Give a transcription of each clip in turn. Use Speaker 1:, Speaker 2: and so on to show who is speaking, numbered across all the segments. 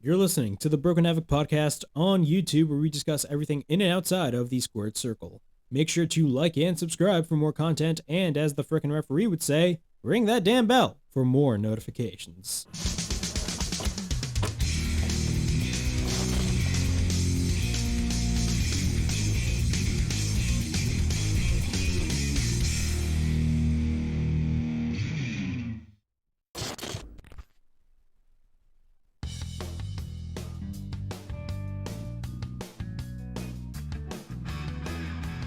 Speaker 1: You're listening to the Broken Havoc podcast on YouTube, where we discuss everything in and outside of the squared circle. Make sure to like and subscribe for more content, and as the frickin' referee would say, ring that damn bell for more notifications.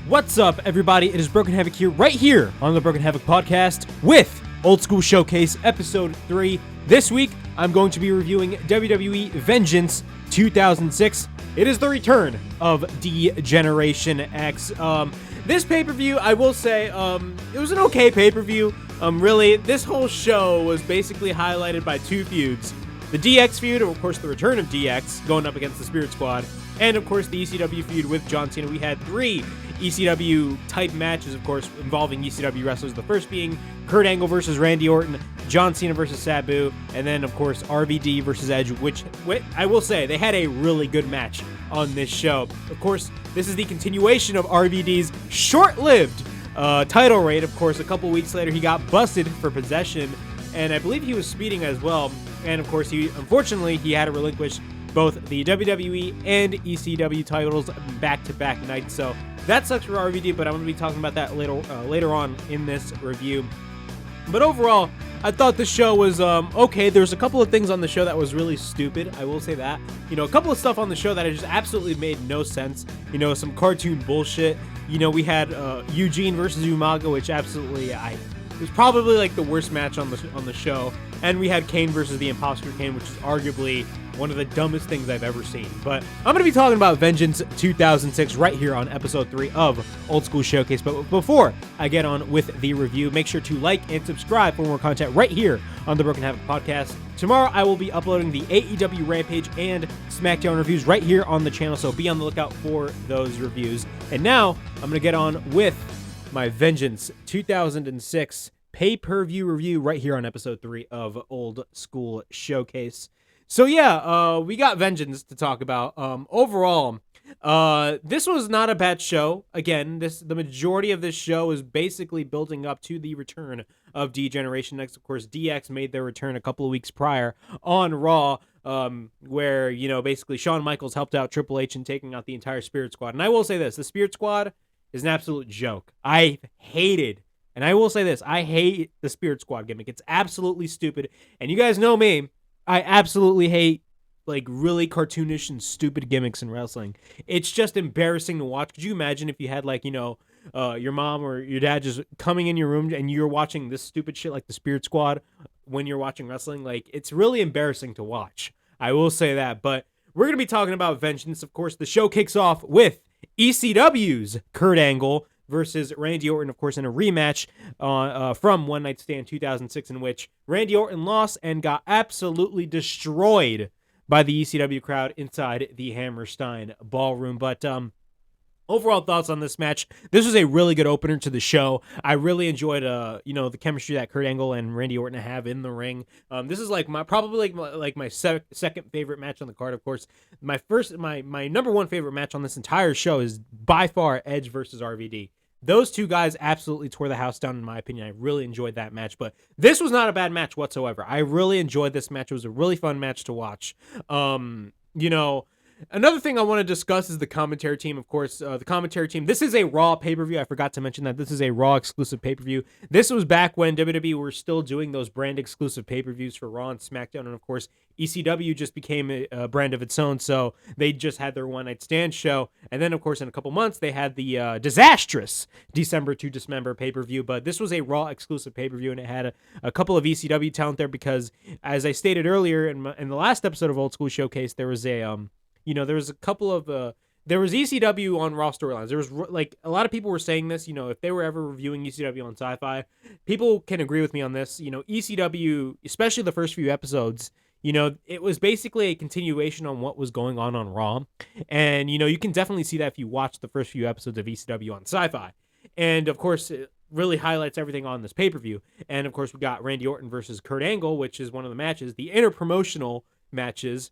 Speaker 1: What's up, everybody? It is Broken Havoc here on the Broken Havoc podcast with Old School Showcase Episode 3. This week, I'm going to be reviewing WWE Vengeance 2006. It is the return of D-Generation X. This pay-per-view, I will say, it was an okay pay-per-view. Really, this whole show was basically highlighted by two feuds. The DX feud, of course, the return of DX going up against the Spirit Squad, and of course, the ECW feud with John Cena. We had three ECW type matches, of course, involving ECW wrestlers. The first being Kurt Angle versus Randy Orton, John Cena versus Sabu, and then, of course, RVD versus Edge, which I will say, they had a really good match on this show. Of course, this is the continuation of RVD's short-lived title reign. Of course, a couple weeks later, he got busted for possession, and I believe he was speeding as well. And, of course, unfortunately, he had to relinquish both the WWE and ECW titles back-to-back nights. So that sucks for RVD, but I'm going to be talking about that later on in this review. But overall, I thought the show was okay. There's a couple of things on the show that was really stupid, I will say that. You know, a couple of stuff on the show that just absolutely made no sense. You know, some cartoon bullshit. You know, we had Eugene versus Umaga, which absolutely, it was probably like the worst match on the show. And we had Kane versus the Imposter Kane, which is arguably one of the dumbest things I've ever seen. But I'm going to be talking about Vengeance 2006 right here on episode 3 of Old School Showcase. But before I get on with the review, make sure to like and subscribe for more content right here on the Broken Havoc podcast. Tomorrow I will be uploading the AEW Rampage and SmackDown reviews right here on the channel, so be on the lookout for those reviews. And now I'm going to get on with my Vengeance 2006 pay-per-view review right here on episode 3 of Old School Showcase. So yeah, we got Vengeance to talk about. Overall, this was not a bad show. Again, the majority of this show is basically building up to the return of D-Generation X. Of course, DX made their return a couple of weeks prior on Raw, where, you know, basically Shawn Michaels helped out Triple H in taking out the entire Spirit Squad. And I will say this, the Spirit Squad is an absolute joke. And I will say this, I hate the Spirit Squad gimmick. It's absolutely stupid. And you guys know me, I absolutely hate, like, really cartoonish and stupid gimmicks in wrestling. It's just embarrassing to watch. Could you imagine if you had, like, you know, your mom or your dad just coming in your room and you're watching this stupid shit like the Spirit Squad when you're watching wrestling? Like, it's really embarrassing to watch. I will say that. But we're going to be talking about Vengeance. Of course, the show kicks off with ECW's Kurt Angle versus Randy Orton, of course, in a rematch from One Night Stand 2006, in which Randy Orton lost and got absolutely destroyed by the ECW crowd inside the Hammerstein Ballroom. But overall thoughts on this match, this was a really good opener to the show. I really enjoyed, you know, the chemistry that Kurt Angle and Randy Orton have in the ring. This is like probably my second favorite match on the card. Of course, my number one favorite match on this entire show is by far Edge versus RVD. Those two guys absolutely tore the house down, in my opinion. I really enjoyed that match, but this was not a bad match whatsoever. I really enjoyed this match. It was a really fun match to watch. You know, another thing I want to discuss is the commentary team. Of course, the commentary team. This is a Raw pay-per-view. I forgot to mention that this is a Raw exclusive pay-per-view. This was back when WWE were still doing those brand exclusive pay-per-views for Raw and SmackDown. And of course, ECW just became a brand of its own. So they just had their One Night Stand show. And then, of course, in a couple months, they had the disastrous December to Dismember pay-per-view. But this was a Raw exclusive pay-per-view, and it had a couple of ECW talent there because, as I stated earlier in the last episode of Old School Showcase, there was you know, there was a couple of, there was ECW on Raw storylines. There was, like, a lot of people were saying this, you know, if they were ever reviewing ECW on Sci-Fi, people can agree with me on this. You know, ECW, especially the first few episodes, you know, it was basically a continuation on what was going on Raw. And, you know, you can definitely see that if you watch the first few episodes of ECW on Sci-Fi. And, of course, it really highlights everything on this pay-per-view. And, of course, we got Randy Orton versus Kurt Angle, which is one of the matches, the interpromotional matches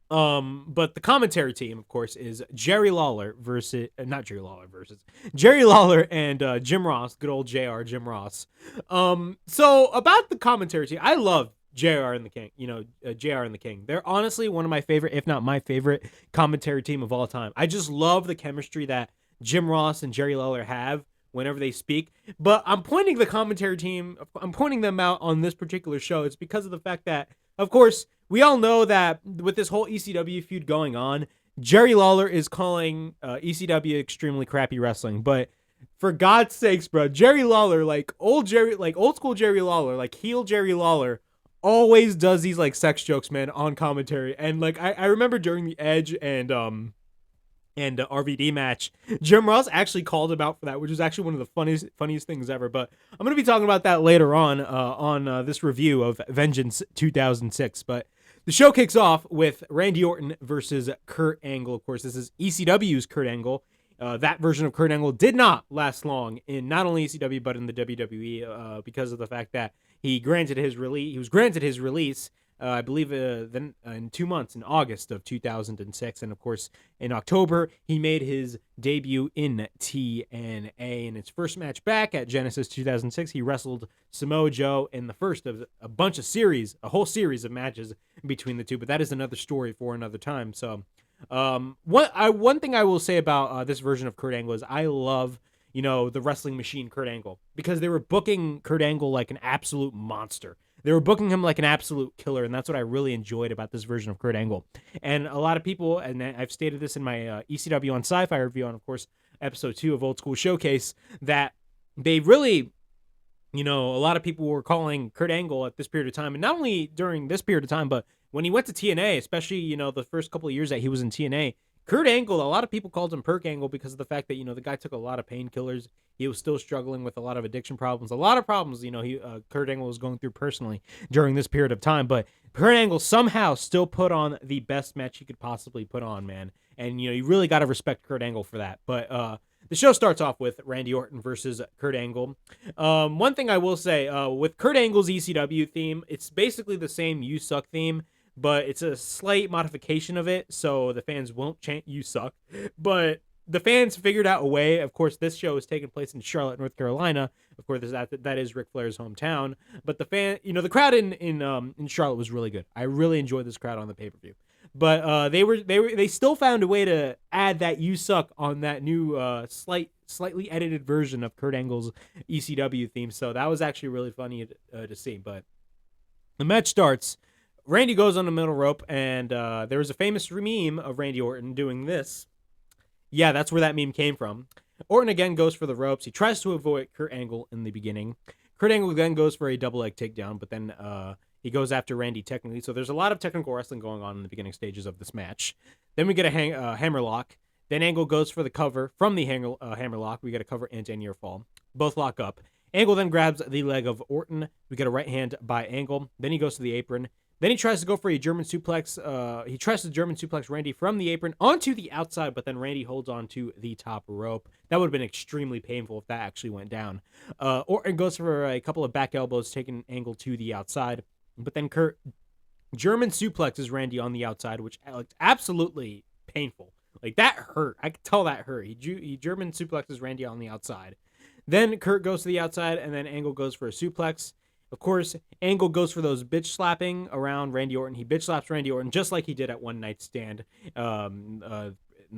Speaker 1: But the commentary team, of course, is Jerry Lawler versus not Jerry Lawler versus Jerry Lawler and Jim Ross, good old JR Jim Ross. So about the commentary team, I love JR and the King. JR and the King. They're honestly one of my favorite, if not my favorite, commentary team of all time. I just love the chemistry that Jim Ross and Jerry Lawler have whenever they speak. But I'm pointing the commentary team, I'm pointing them out on this particular show. It's because of the fact that, of course, we all know that with this whole ECW feud going on, Jerry Lawler is calling ECW extremely crappy wrestling. But for God's sakes, bro, Jerry Lawler, like old school Jerry Lawler, like heel Jerry Lawler, always does these like sex jokes, man, on commentary. And like I remember during the Edge and RVD match, Jim Ross actually called him out for that, which is actually one of the funniest things ever. But I'm going to be talking about that later on this review of Vengeance 2006. But the show kicks off with Randy Orton versus Kurt Angle. Of course, this is ECW's Kurt Angle. That version of Kurt Angle did not last long in not only ECW but in the WWE because of the fact that he was granted his release. I believe then in 2 months, in August of 2006. And of course, in October, he made his debut in TNA. In his first match back at Genesis 2006, he wrestled Samoa Joe in the first of a whole series of matches between the two. But that is another story for another time. So one thing I will say about this version of Kurt Angle is I love the wrestling machine Kurt Angle, because they were booking Kurt Angle like an absolute monster. They were booking him like an absolute killer, and that's what I really enjoyed about this version of Kurt Angle. And a lot of people, and I've stated this in my ECW on Sci-Fi review, and of course, episode 2 of Old School Showcase, that they really, a lot of people were calling Kurt Angle at this period of time, and not only during this period of time, but when he went to TNA, especially, the first couple of years that he was in TNA, Kurt Angle, a lot of people called him Perk Angle because of the fact that, the guy took a lot of painkillers. He was still struggling with a lot of addiction problems. A lot of problems, Kurt Angle was going through personally during this period of time. But Kurt Angle somehow still put on the best match he could possibly put on, man. And, you really got to respect Kurt Angle for that. But the show starts off with Randy Orton versus Kurt Angle. One thing I will say, with Kurt Angle's ECW theme, it's basically the same You Suck theme, but it's a slight modification of it, so the fans won't chant "You suck." But the fans figured out a way. Of course, this show is taking place in Charlotte, North Carolina. Of course, that is Ric Flair's hometown. But the crowd in Charlotte was really good. I really enjoyed this crowd on the pay-per-view. But they still found a way to add that "You suck" on that new slightly edited version of Kurt Angle's ECW theme. So that was actually really funny to see. But the match starts. Randy goes on the middle rope, and there was a famous meme of Randy Orton doing this. Yeah, that's where that meme came from. Orton again goes for the ropes. He tries to avoid Kurt Angle in the beginning. Kurt Angle then goes for a double leg takedown, but then he goes after Randy technically. So there's a lot of technical wrestling going on in the beginning stages of this match. Then we get a hammerlock. Then Angle goes for the cover from the hammerlock. We get a cover and a near fall. Both lock up. Angle then grabs the leg of Orton. We get a right hand by Angle. Then he goes to the apron. Then he tries to go for a German suplex. He tries to German suplex Randy from the apron onto the outside, but then Randy holds on to the top rope. That would have been extremely painful if that actually went down. Orton goes for a couple of back elbows, taking Angle to the outside. But then Kurt German suplexes Randy on the outside, which looked absolutely painful. Like, that hurt. I could tell that hurt. He German suplexes Randy on the outside. Then Kurt goes to the outside, and then Angle goes for a suplex. Of course, Angle goes for those bitch slapping around Randy Orton. He bitch slaps Randy Orton just like he did at One Night Stand in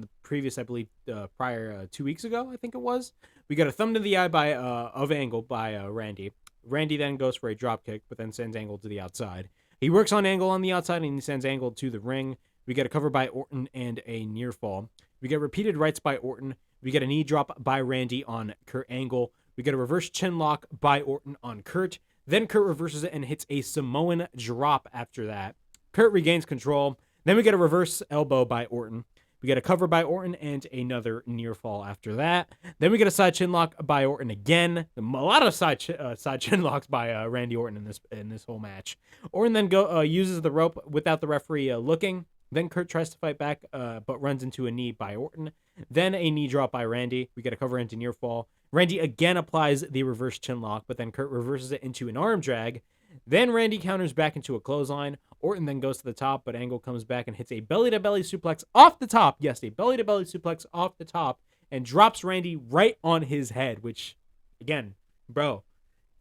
Speaker 1: the previous, I believe, prior 2 weeks ago, I think it was. We got a thumb to the eye of Angle by Randy. Randy then goes for a drop kick, but then sends Angle to the outside. He works on Angle on the outside, and he sends Angle to the ring. We get a cover by Orton and a near fall. We get repeated rights by Orton. We get a knee drop by Randy on Kurt Angle. We get a reverse chin lock by Orton on Kurt. Then Kurt reverses it and hits a Samoan drop after that. Kurt regains control. Then we get a reverse elbow by Orton. We get a cover by Orton and another near fall after that. Then we get a side chin lock by Orton again. A lot of side chin locks by Randy Orton in this whole match. Orton then uses the rope without the referee looking. Then Kurt tries to fight back, but runs into a knee by Orton. Then a knee drop by Randy. We get a cover into near fall. Randy again applies the reverse chin lock, but then Kurt reverses it into an arm drag. Then Randy counters back into a clothesline. Orton then goes to the top, but Angle comes back and hits a belly-to-belly suplex off the top. Yes, a belly-to-belly suplex off the top, and drops Randy right on his head, which, again, bro,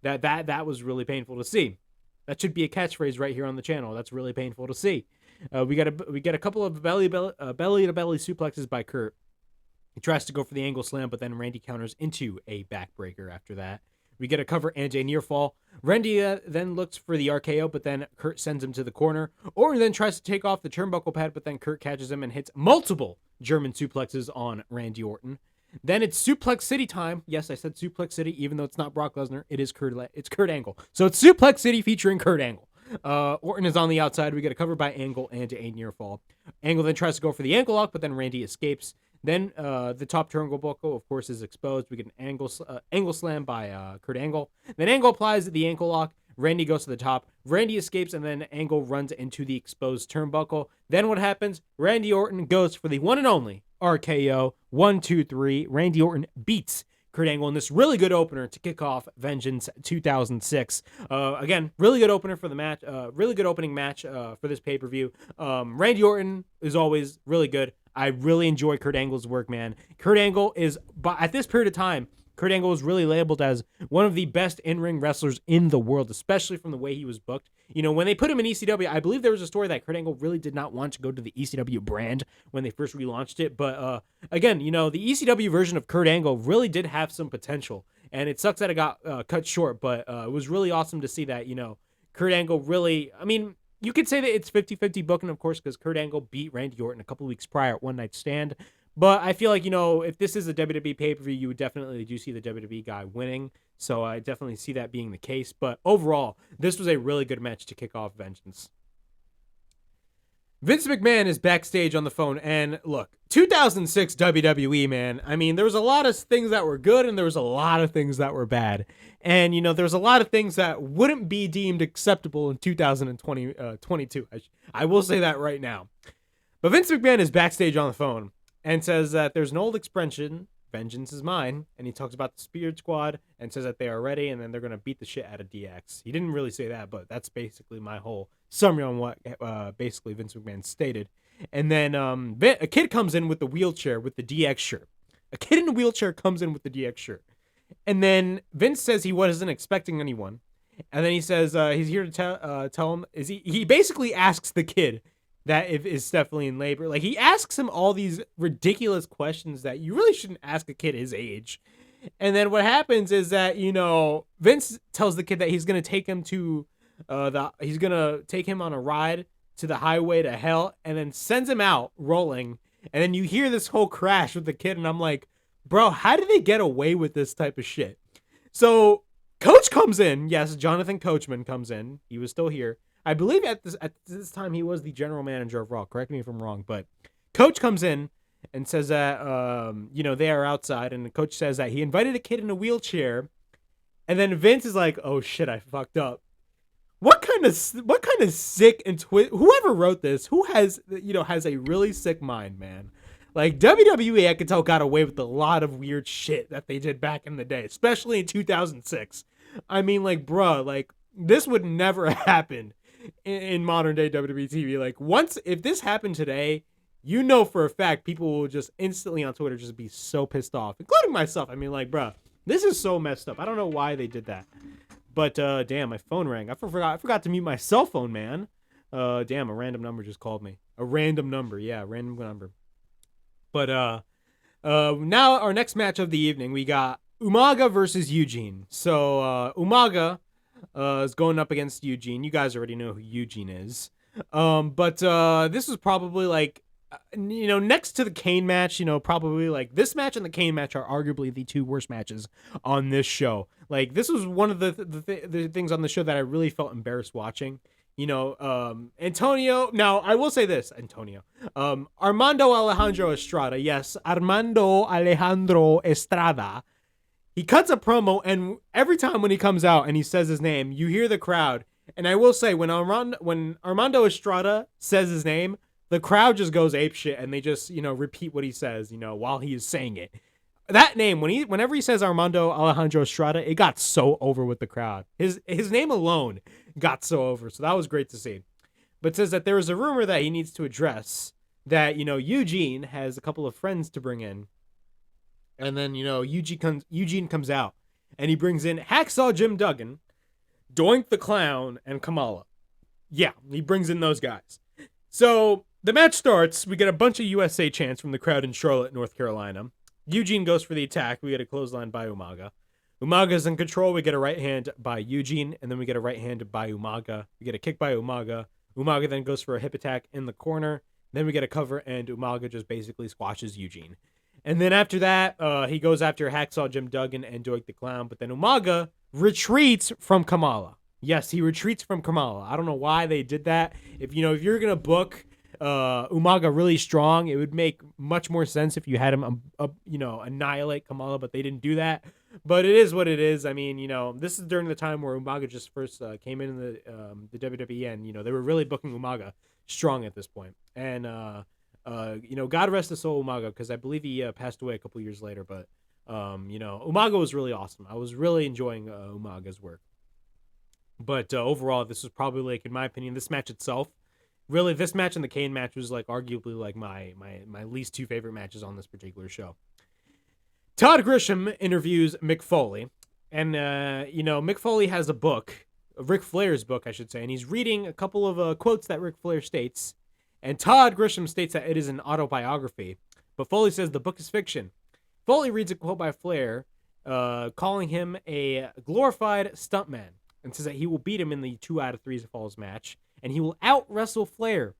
Speaker 1: that was really painful to see. That should be a catchphrase right here on the channel. That's really painful to see. We get a couple of belly-to-belly suplexes by Kurt. He tries to go for the Angle slam, but then Randy counters into a backbreaker after that. We get a cover and a near fall. Randy then looks for the RKO, but then Kurt sends him to the corner. Orton then tries to take off the turnbuckle pad, but then Kurt catches him and hits multiple German suplexes on Randy Orton. Then it's Suplex City time. Yes, I said Suplex City, even though it's not Brock Lesnar. It's Kurt Angle. So it's Suplex City featuring Kurt Angle. Orton is on the outside. We get a cover by Angle and a near fall. Angle then tries to go for the ankle lock, but then Randy escapes. Then the top turnbuckle, of course, is exposed. We get an angle slam by Kurt Angle. Then Angle applies the ankle lock. Randy goes to the top. Randy escapes, and then Angle runs into the exposed turnbuckle. Then what happens? Randy Orton goes for the one and only RKO. 1, 2, 3. Randy Orton beats Kurt Angle in this really good opener to kick off Vengeance 2006. Again, really good opener for the match. Really good opening match for this pay-per-view. Randy Orton is always really good. I really enjoy Kurt Angle's work, man. Kurt Angle is, at this period of time, Kurt Angle is really labeled as one of the best in-ring wrestlers in the world, especially from the way he was booked. You know, when they put him in ECW, I believe there was a story that Kurt Angle really did not want to go to the ECW brand when they first relaunched it. But again, you know, the ECW version of Kurt Angle really did have some potential. And it sucks that it got cut short, but it was really awesome to see that, you know, Kurt Angle really, I mean, you could say that it's 50-50 booking, of course, because Kurt Angle beat Randy Orton a couple weeks prior at One Night Stand. But I feel like, you know, if this is a WWE pay-per-view, you would definitely do see the WWE guy winning. So I definitely see that being the case. But overall, this was a really good match to kick off Vengeance. Vince McMahon is backstage on the phone. And look, 2006 WWE, man. I mean, there was a lot of things that were good and there was a lot of things that were bad. And, you know, there's a lot of things that wouldn't be deemed acceptable in 2022. I will say that right now. But Vince McMahon is backstage on the phone and says that there's an old expression, vengeance is mine, and he talks about the Spirit Squad and says that they are ready and then they're going to beat the shit out of DX. He didn't really say that, but that's basically my whole summary on what basically Vince McMahon stated. And then a kid comes in with the wheelchair with the DX shirt. A kid in a wheelchair comes in with the DX shirt. And then Vince says he wasn't expecting anyone. And then he says he's here to tell him, he basically asks the kid that is Stephanie in labor. Like, he asks him all these ridiculous questions that you really shouldn't ask a kid his age. And then what happens is that, you know, Vince tells the kid that he's going to take him to he's going to take him on a ride to the highway to hell, and then sends him out rolling. And then you hear this whole crash with the kid, and I'm like, bro, how did they get away with this type of shit? So Coach comes in. Yes, Jonathan Coachman comes in. He was still here. I believe at this time he was the general manager of Raw. Correct me if I'm wrong, but Coach comes in and says that you know, they are outside, and the coach says that he invited a kid in a wheelchair, and then Vince is like, "Oh shit, I fucked up." What kind of sick and whoever wrote this, who has a really sick mind, man. Like, WWE, I could tell, got away with a lot of weird shit that they did back in the day, especially in 2006. I mean, like, bruh, like, this would never happen in modern day WWE TV. Like, if this happened today, you know for a fact people will just instantly on Twitter just be so pissed off, including myself. I mean, like, bruh, this is so messed up. I don't know why they did that. But damn, my phone rang. I forgot to mute my cell phone, man. Damn, a random number just called me. A random number, yeah, random number. But now our next match of the evening, we got Umaga versus Eugene. So Umaga is going up against Eugene. You guys already know who Eugene is. But this is probably like, you know, next to the Kane match, you know, probably like this match and the Kane match are arguably the two worst matches on this show. Like, this was one of the things on the show that I really felt embarrassed watching. You know, Antonio. Now, I will say this, Antonio. Armando Alejandro Estrada. Yes, Armando Alejandro Estrada. He cuts a promo, and every time when he comes out and he says his name, you hear the crowd. And I will say, when Armando Estrada says his name, the crowd just goes apeshit, and they just, you know, repeat what he says, you know, while he is saying it. That name, whenever he says Armando Alejandro Estrada, it got so over with the crowd. His name alone got so over, so that was great to see. but says that there is a rumor that he needs to address that, Eugene has a couple of friends to bring in. And then, Eugene comes out and he brings in Hacksaw Jim Duggan, Doink the Clown, and Kamala. Yeah, he brings in those guys. So the match starts. We get a bunch of USA chants from the crowd in Charlotte, North Carolina. Eugene goes for the attack. We get a clothesline by Umaga. Umaga's in control. We get a right hand by Eugene, and then we get a right hand by Umaga. We get a kick by Umaga. Umaga then goes for a hip attack in the corner. Then we get a cover, and Umaga just basically squashes Eugene. And then after that, he goes after Hacksaw Jim Duggan and Doink the Clown, but then Umaga retreats from Kamala. Yes, he retreats from Kamala. I don't know why they did that. If you're gonna book Umaga really strong, it would make much more sense if you had him annihilate Kamala, but they didn't do that. But it is what it is. I mean, this is during the time where Umaga just first came in the WWE, and they were really booking Umaga strong at this point. And God rest his soul, Umaga, because I believe he passed away a couple years later. But Umaga was really awesome. I was really enjoying Umaga's work. But overall, this was probably, like, in my opinion, this match itself, really, this match and the Kane match was, like, arguably, like, my least two favorite matches on this particular show. Todd Grisham interviews Mick Foley, and, Mick Foley has a book, Ric Flair's book, I should say, and he's reading a couple of quotes that Ric Flair states, and Todd Grisham states that it is an autobiography, but Foley says the book is fiction. Foley reads a quote by Flair, calling him a glorified stuntman, and says that he will beat him in the 2 out of 3 falls match, and he will out-wrestle Flair.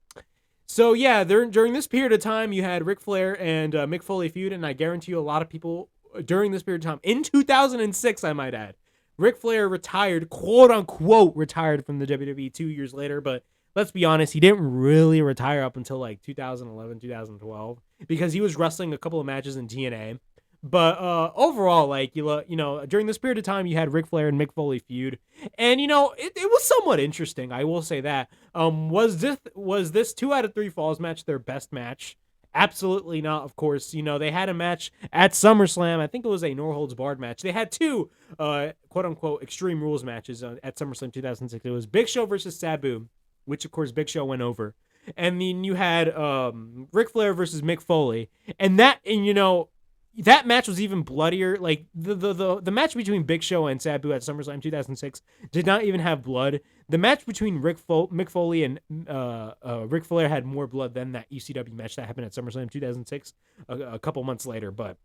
Speaker 1: So, yeah, during this period of time, you had Ric Flair and Mick Foley feud, and I guarantee you a lot of people during this period of time, in 2006, I might add, Ric Flair retired, quote-unquote, retired from the WWE 2 years later, but let's be honest, he didn't really retire up until, like, 2011, 2012, because he was wrestling a couple of matches in TNA. But overall, like, during this period of time, you had Ric Flair and Mick Foley feud, and it was somewhat interesting. I will say that. Was this 2 out of 3 falls match their best match? Absolutely not. Of course, they had a match at SummerSlam. I think it was a no holds barred match. They had 2 quote unquote Extreme Rules matches at SummerSlam 2006. It was Big Show versus Sabu, which of course Big Show went over, and then you had Ric Flair versus Mick Foley, and that match was even bloodier. Like, the match between Big Show and Sabu at SummerSlam 2006 did not even have blood. The match between Mick Foley and Ric Flair had more blood than that ECW match that happened at SummerSlam 2006 a couple months later. But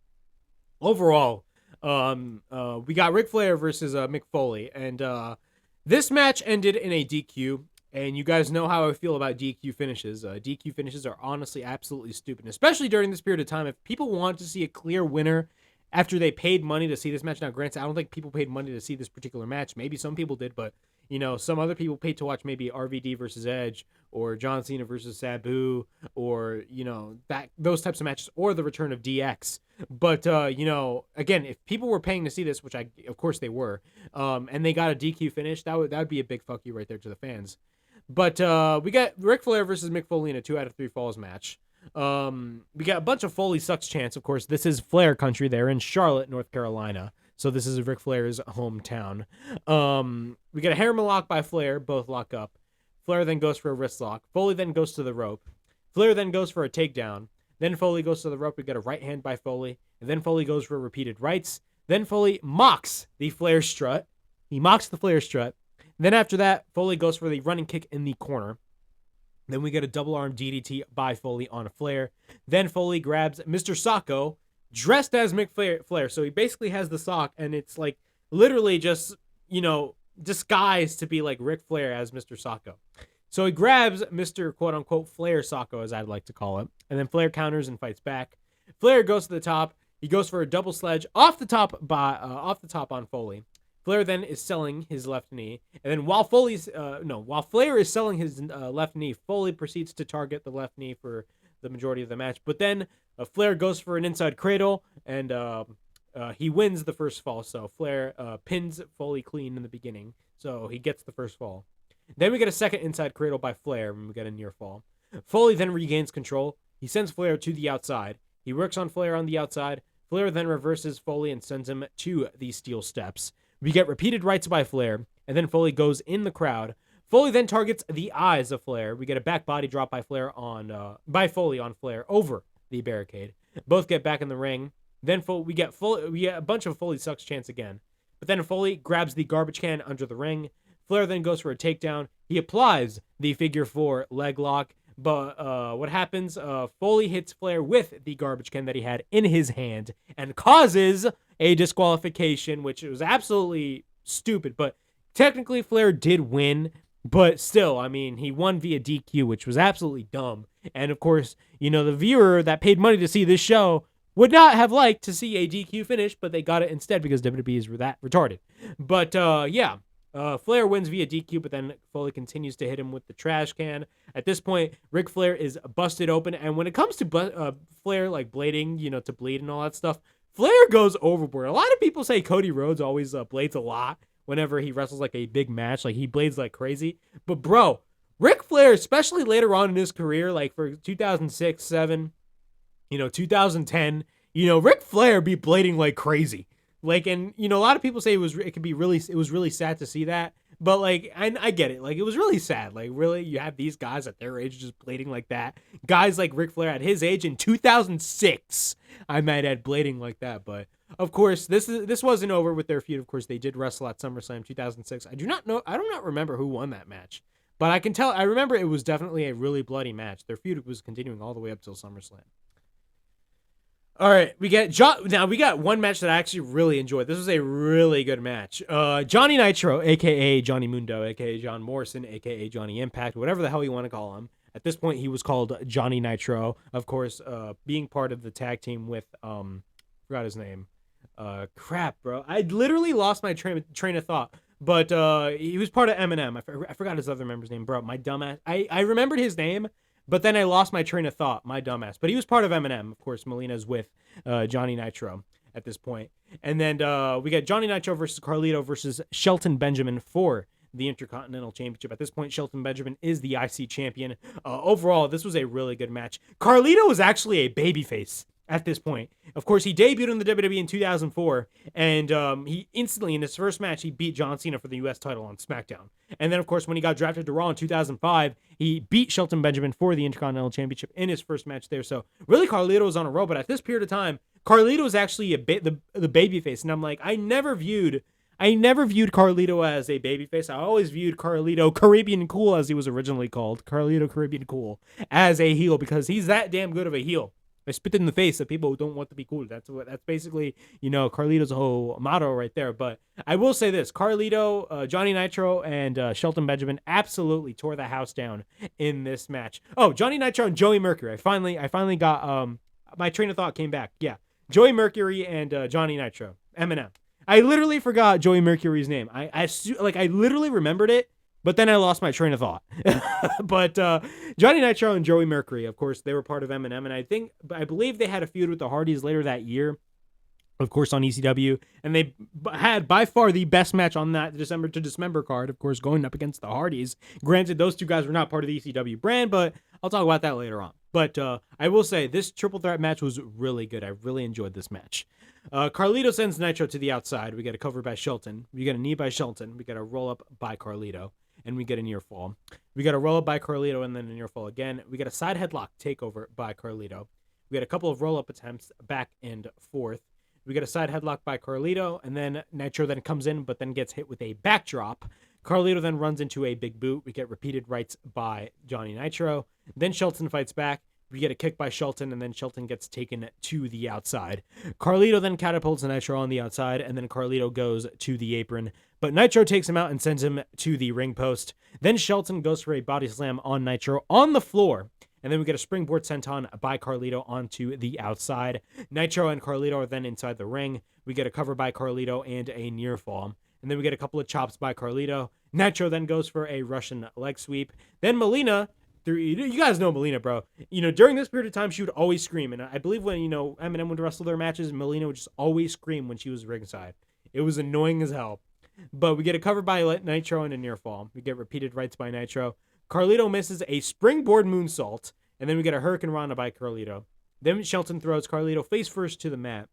Speaker 1: overall, we got Ric Flair versus Mick Foley. And this match ended in a DQ. And you guys know how I feel about DQ finishes. DQ finishes are honestly absolutely stupid, especially during this period of time. If people want to see a clear winner after they paid money to see this match, now granted, I don't think people paid money to see this particular match. Maybe some people did, but some other people paid to watch maybe RVD versus Edge or John Cena versus Sabu or those types of matches, or the return of DX. But again, if people were paying to see this, which of course they were, and they got a DQ finish, that would be a big fuck you right there to the fans. But we got Ric Flair versus Mick Foley in a 2 out of 3 falls match. We got a bunch of Foley sucks chants. Of course, this is Flair country. They're in Charlotte, North Carolina. So this is Ric Flair's hometown. We got a hammerlock by Flair. Both lock up. Flair then goes for a wrist lock. Foley then goes to the rope. Flair then goes for a takedown. Then Foley goes to the rope. We got a right hand by Foley. And then Foley goes for repeated rights. Then Foley mocks the Flair strut. He mocks the Flair strut. Then after that, Foley goes for the running kick in the corner. Then we get a double arm DDT by Foley on a Flair. Then Foley grabs Mr. Socko, dressed as Mick Flair. So he basically has the sock, and it's like literally just, disguised to be like Ric Flair as Mr. Socko. So he grabs Mr. quote unquote Flair Socko, as I'd like to call it. And then Flair counters and fights back. Flair goes to the top. He goes for a double sledge off the top on Foley. Flair then is selling his left knee, and then while Flair is selling his left knee, Foley proceeds to target the left knee for the majority of the match. But then Flair goes for an inside cradle, and he wins the first fall. So Flair pins Foley clean in the beginning, so he gets the first fall. Then we get a second inside cradle by Flair, and we get a near fall. Foley then regains control. He sends Flair to the outside. He works on Flair on the outside. Flair then reverses Foley and sends him to the steel steps. We get repeated rights by Flair, and then Foley goes in the crowd. Foley then targets the eyes of Flair. We get a back body drop by by Foley on Flair over the barricade. Both get back in the ring. Then we get a bunch of Foley sucks chants again. But then Foley grabs the garbage can under the ring. Flair then goes for a takedown. He applies the figure 4 leg lock. But what happens? Foley hits Flair with the garbage can that he had in his hand and causes a disqualification, which was absolutely stupid. But technically, Flair did win. But still, I mean, he won via DQ, which was absolutely dumb. And of course, the viewer that paid money to see this show would not have liked to see a DQ finish, but they got it instead because WWE is that retarded. But yeah. Flair wins via DQ, but then Foley continues to hit him with the trash can. At this point, Ric Flair is busted open, and when it comes to Flair like blading, to bleed and all that stuff, Flair goes overboard. A lot of people say Cody Rhodes always blades a lot whenever he wrestles like a big match, like he blades like crazy. But bro, Ric Flair, especially later on in his career, like for 2006, 7, 2010, Ric Flair be blading like crazy. Like, and a lot of people say it was really sad to see that, but like, I get it. Like, it was really sad. Like, really, you have these guys at their age just blading like that. Guys like Ric Flair at his age in 2006, I might add, blading like that. But of course, this wasn't over with their feud. Of course, they did wrestle at SummerSlam 2006. I do not remember who won that match, but I remember it was definitely a really bloody match. Their feud was continuing all the way up till SummerSlam. All right, we got one match that I actually really enjoyed. This was a really good match. Johnny Nitro, a.k.a. Johnny Mundo, a.k.a. John Morrison, a.k.a. Johnny Impact, whatever the hell you want to call him. At this point, he was called Johnny Nitro, of course, being part of the tag team with, forgot his name. Crap, bro. I literally lost my train of thought. But he was part of Eminem. I forgot his other member's name, bro. My dumbass. I remembered his name. But then I lost my train of thought, my dumbass. But he was part of Eminem. Of course, Melina's with Johnny Nitro at this point. And then we got Johnny Nitro versus Carlito versus Shelton Benjamin for the Intercontinental Championship. At this point, Shelton Benjamin is the IC champion. Overall, this was a really good match. Carlito was actually a babyface at this point. Of course, he debuted in the WWE in 2004, and he instantly, in his first match, he beat John Cena for the U.S. title on SmackDown. And then, of course, when he got drafted to Raw in 2005, he beat Shelton Benjamin for the Intercontinental Championship in his first match there. So, really, Carlito was on a roll, but at this period of time, Carlito was actually the babyface, and I'm like, I never viewed Carlito as a babyface. I always viewed Carlito, Caribbean Cool, as he was originally called, Carlito Caribbean Cool, as a heel, because he's that damn good of a heel. I spit in the face of people who don't want to be cool. That's basically, Carlito's whole motto right there. But I will say this: Carlito, Johnny Nitro, and Shelton Benjamin absolutely tore the house down in this match. Oh, Johnny Nitro and Joey Mercury. I finally got my train of thought came back. Yeah, Joey Mercury and Johnny Nitro. Eminem. I literally forgot Joey Mercury's name. I literally remembered it. But then I lost my train of thought. But Johnny Nitro and Joey Mercury, of course, they were part of Eminem. And I believe they had a feud with the Hardys later that year, of course, on ECW. And they had by far the best match on that December to Dismember card, of course, going up against the Hardys. Granted, those two guys were not part of the ECW brand, but I'll talk about that later on. But I will say, this triple threat match was really good. I really enjoyed this match. Carlito sends Nitro to the outside. We get a cover by Shelton. We get a knee by Shelton. We get a roll up by Carlito. And we get a near fall. We got a roll up by Carlito and then a near fall again. We get a side headlock takeover by Carlito. We get a couple of roll up attempts back and forth. We get a side headlock by Carlito, and then Nitro then comes in, but then gets hit with a backdrop. Carlito then runs into a big boot. We get repeated rights by Johnny Nitro. Then Shelton fights back. We get a kick by Shelton, and then Shelton gets taken to the outside. Carlito then catapults Nitro on the outside, and then Carlito goes to the apron. But Nitro takes him out and sends him to the ring post. Then Shelton goes for a body slam on Nitro on the floor. And then we get a springboard senton by Carlito onto the outside. Nitro and Carlito are then inside the ring. We get a cover by Carlito and a near fall. And then we get a couple of chops by Carlito. Nitro then goes for a Russian leg sweep. Then Melina... You guys know Melina, bro. During this period of time, she would always scream. And I believe when, Eminem would wrestle their matches, Melina would just always scream when she was ringside. It was annoying as hell. But we get a cover by Nitro and a near fall. We get repeated rights by Nitro. Carlito misses a springboard moonsault. And then we get a Hurricane Rana by Carlito. Then Shelton throws Carlito face first to the mat.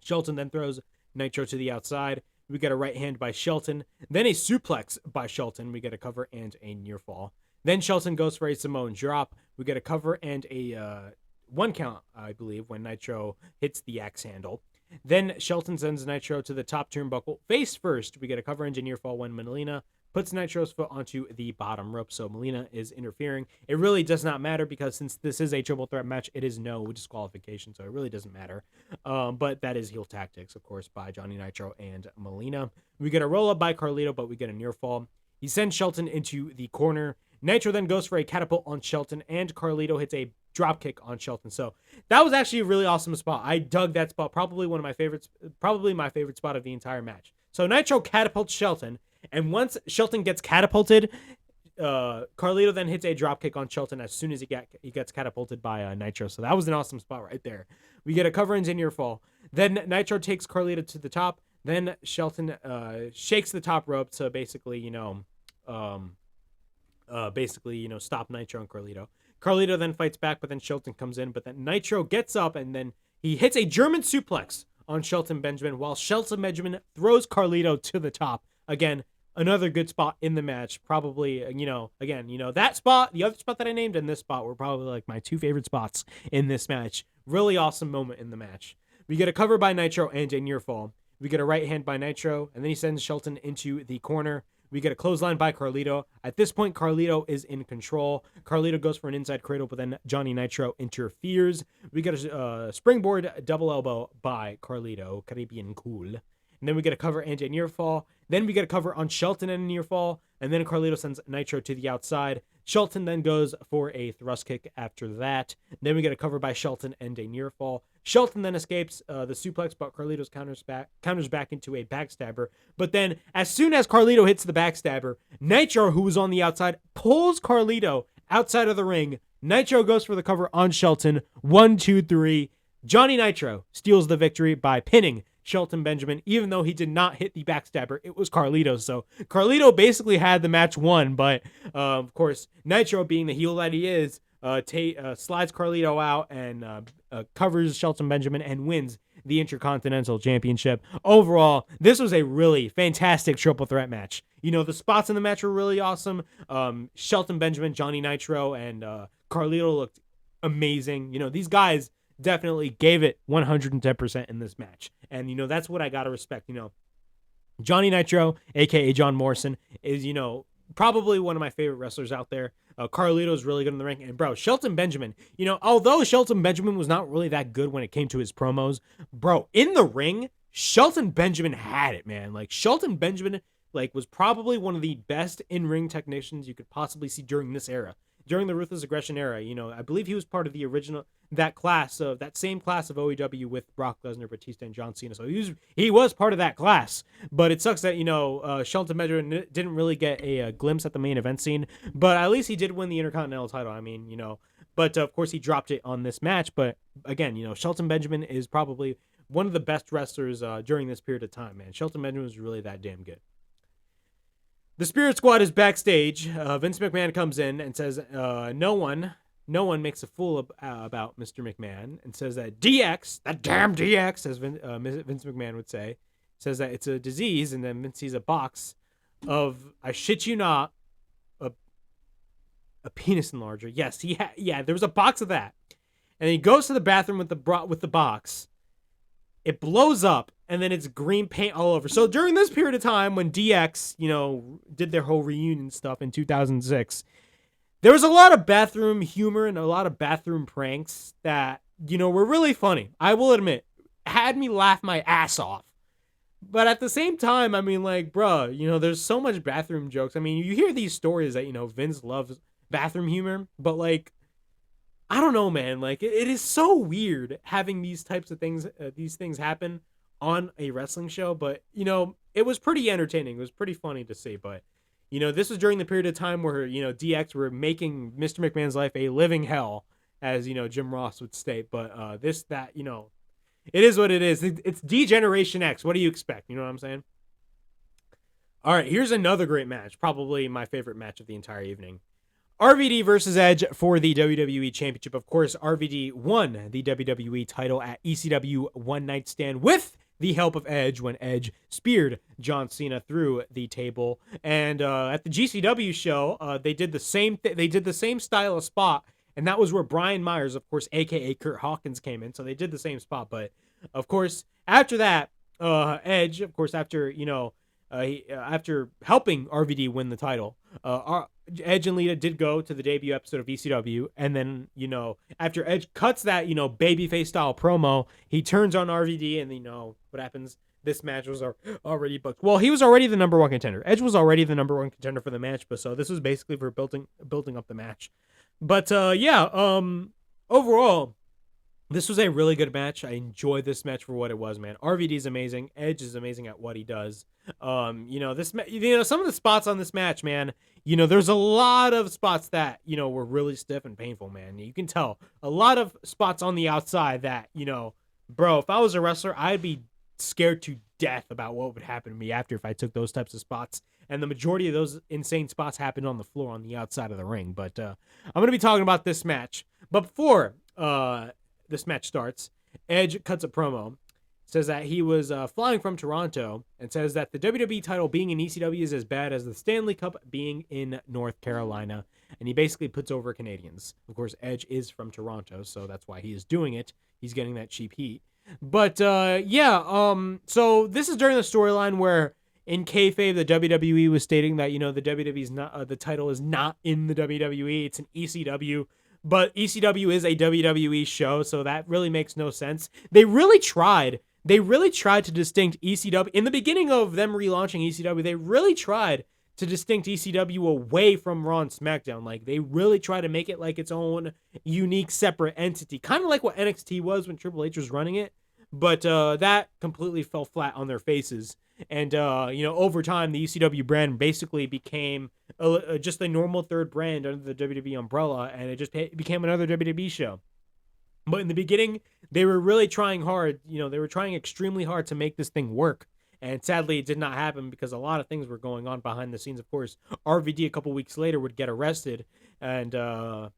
Speaker 1: Shelton then throws Nitro to the outside. We get a right hand by Shelton. Then a suplex by Shelton. We get a cover and a near fall. Then Shelton goes for a Samoan drop. We get a cover and a 1 count, I believe, when Nitro hits the axe handle. Then Shelton sends Nitro to the top turnbuckle face first. We get a cover and a near fall when Melina puts Nitro's foot onto the bottom rope, so Melina is interfering. It really does not matter because since this is a triple threat match, it is no disqualification, so it really doesn't matter. But that is heel tactics, of course, by Johnny Nitro and Melina. We get a roll-up by Carlito, but we get a near fall. He sends Shelton into the corner. Nitro then goes for a catapult on Shelton, and Carlito hits a dropkick on Shelton. So that was actually a really awesome spot. I dug that spot. Probably my favorite spot of the entire match. So Nitro catapults Shelton, and once Shelton gets catapulted, Carlito then hits a dropkick on Shelton as soon as he gets catapulted by Nitro. So that was an awesome spot right there. We get a cover and near fall. Then Nitro takes Carlito to the top. Then Shelton shakes the top rope to basically, stop Nitro and Carlito. Carlito then fights back, but then Shelton comes in. But then Nitro gets up, and then he hits a German suplex on Shelton Benjamin, while Shelton Benjamin throws Carlito to the top. Again, another good spot in the match. Probably, that spot, the other spot that I named, and this spot were probably like my 2 favorite spots in this match. Really awesome moment in the match. We get a cover by Nitro and a near fall. We get a right hand by Nitro, and then he sends Shelton into the corner. We get a clothesline by Carlito. At this point, Carlito is in control. Carlito goes for an inside cradle, but then Johnny Nitro interferes. We get a springboard double elbow by Carlito. Caribbean cool. And then we get a cover and a near fall. Then we get a cover on Shelton and a near fall. And then Carlito sends Nitro to the outside. Shelton then goes for a thrust kick after that. Then we get a cover by Shelton and a near fall. Shelton then escapes the suplex, but Carlito's counters back into a backstabber. But then, as soon as Carlito hits the backstabber, Nitro, who was on the outside, pulls Carlito outside of the ring. Nitro goes for the cover on Shelton. 1, 2, 3. Johnny Nitro steals the victory by pinning Shelton Benjamin, even though he did not hit the backstabber. It was Carlito. So Carlito basically had the match won, but of course, Nitro, being the heel that he is, slides Carlito out and covers Shelton Benjamin and wins the Intercontinental Championship. Overall, this was a really fantastic triple threat match. The spots in the match were really awesome. Shelton Benjamin, Johnny Nitro, and Carlito looked amazing. These guys definitely gave it 110% in this match. And, that's what I got to respect. Johnny Nitro, a.k.a. John Morrison, is, probably one of my favorite wrestlers out there. Carlito's really good in the ring. And, bro, Shelton Benjamin, although Shelton Benjamin was not really that good when it came to his promos, bro, in the ring, Shelton Benjamin had it, man. Like, Shelton Benjamin, was probably one of the best in-ring technicians you could possibly see during this era. During the Ruthless Aggression era, I believe he was part of the original, that same class of OEW with Brock Lesnar, Batista, and John Cena. So he was part of that class. But it sucks that, Shelton Benjamin didn't really get a glimpse at the main event scene. But at least he did win the Intercontinental title. I mean, but of course he dropped it on this match. But again, Shelton Benjamin is probably one of the best wrestlers during this period of time, man. Shelton Benjamin was really that damn good. The Spirit Squad is backstage. Vince McMahon comes in and says, no one makes a fool about Mr. McMahon, and says that DX, that damn DX, as Vince McMahon would say, says that it's a disease, and then Vince sees a box of, I shit you not, a penis enlarger. Yes, there was a box of that. And he goes to the bathroom with the box. It blows up, and then it's green paint all over. So during this period of time when DX, did their whole reunion stuff in 2006, there was a lot of bathroom humor and a lot of bathroom pranks that, were really funny. I will admit, had me laugh my ass off. But at the same time, I mean, there's so much bathroom jokes. I mean, you hear these stories that, Vince loves bathroom humor, but I don't know, man. It is so weird having these types of things, these things happen on a wrestling show. But, it was pretty entertaining. It was pretty funny to see. But, this was during the period of time where, DX were making Mr. McMahon's life a living hell, as, Jim Ross would state. But it is what it is. It's D-Generation X. What do you expect? You know what I'm saying? All right, here's another great match. Probably my favorite match of the entire evening. RVD versus Edge for the WWE Championship. Of course, RVD won the WWE title at ECW One Night Stand with the help of Edge when Edge speared John Cena through the table. And at the GCW show, they did the same. They did the same style of spot, and that was where Brian Myers, of course, aka Kurt Hawkins, came in. So they did the same spot, but of course, after that, Edge, of course, after after helping RVD win the title, Edge and Lita did go to the debut episode of ECW, and then, after Edge cuts that, babyface style promo, he turns on RVD, and what happens? This match was already booked. Well, he was already the number one contender. Edge was already the number one contender for the match, but so this was basically for building up the match. But overall, this was a really good match. I enjoyed this match for what it was, man. RVD is amazing. Edge is amazing at what he does. Some of the spots on this match, man, there's a lot of spots that, were really stiff and painful, man. You can tell a lot of spots on the outside that, bro, if I was a wrestler, I'd be scared to death about what would happen to me after if I took those types of spots. And the majority of those insane spots happened on the floor on the outside of the ring. But I'm going to be talking about this match. But before this match starts, Edge cuts a promo, says that he was flying from Toronto, and says that the WWE title being in ECW is as bad as the Stanley Cup being in North Carolina, and he basically puts over Canadians. Of course, Edge is from Toronto, so that's why he is doing it. He's getting that cheap heat. But so this is during the storyline where in kayfabe the WWE was stating that the WWE's not the title is not in the WWE, it's an ECW. But ECW is a WWE show, so that really makes no sense. They really tried to distinct ECW. In the beginning of them relaunching ECW, they really tried to distinct ECW away from Raw and SmackDown. Like, they really tried to make it like its own unique, separate entity. Kind of like what NXT was when Triple H was running it. But that completely fell flat on their faces. And, over time, the ECW brand basically became just a normal third brand under the WWE umbrella, and it just became another WWE show. But in the beginning, they were really trying hard. They were trying extremely hard to make this thing work. And sadly, it did not happen because a lot of things were going on behind the scenes. Of course, RVD a couple weeks later would get arrested. And, that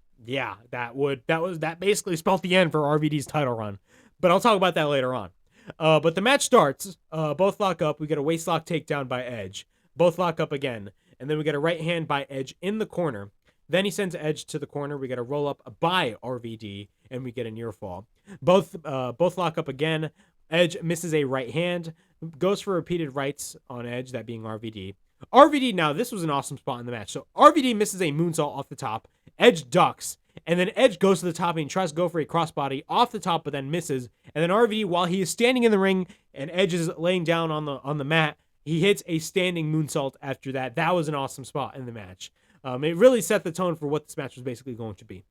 Speaker 1: basically spelled the end for RVD's title run. But I'll talk about that later on. But the match starts. Both lock up. We get a waistlock takedown by Edge. Both lock up again. And then we get a right hand by Edge in the corner. Then he sends Edge to the corner. We get a roll up by RVD. And we get a near fall. Both lock up again. Edge misses a right hand. Goes for repeated rights on Edge, that being RVD. RVD, now this was an awesome spot in the match. So RVD misses a moonsault off the top. Edge ducks. And then Edge goes to the top and tries to go for a crossbody off the top, but then misses. And then RVD, while he is standing in the ring and Edge is laying down on the mat, he hits a standing moonsault after that. That was an awesome spot in the match. It really set the tone for what this match was basically going to be.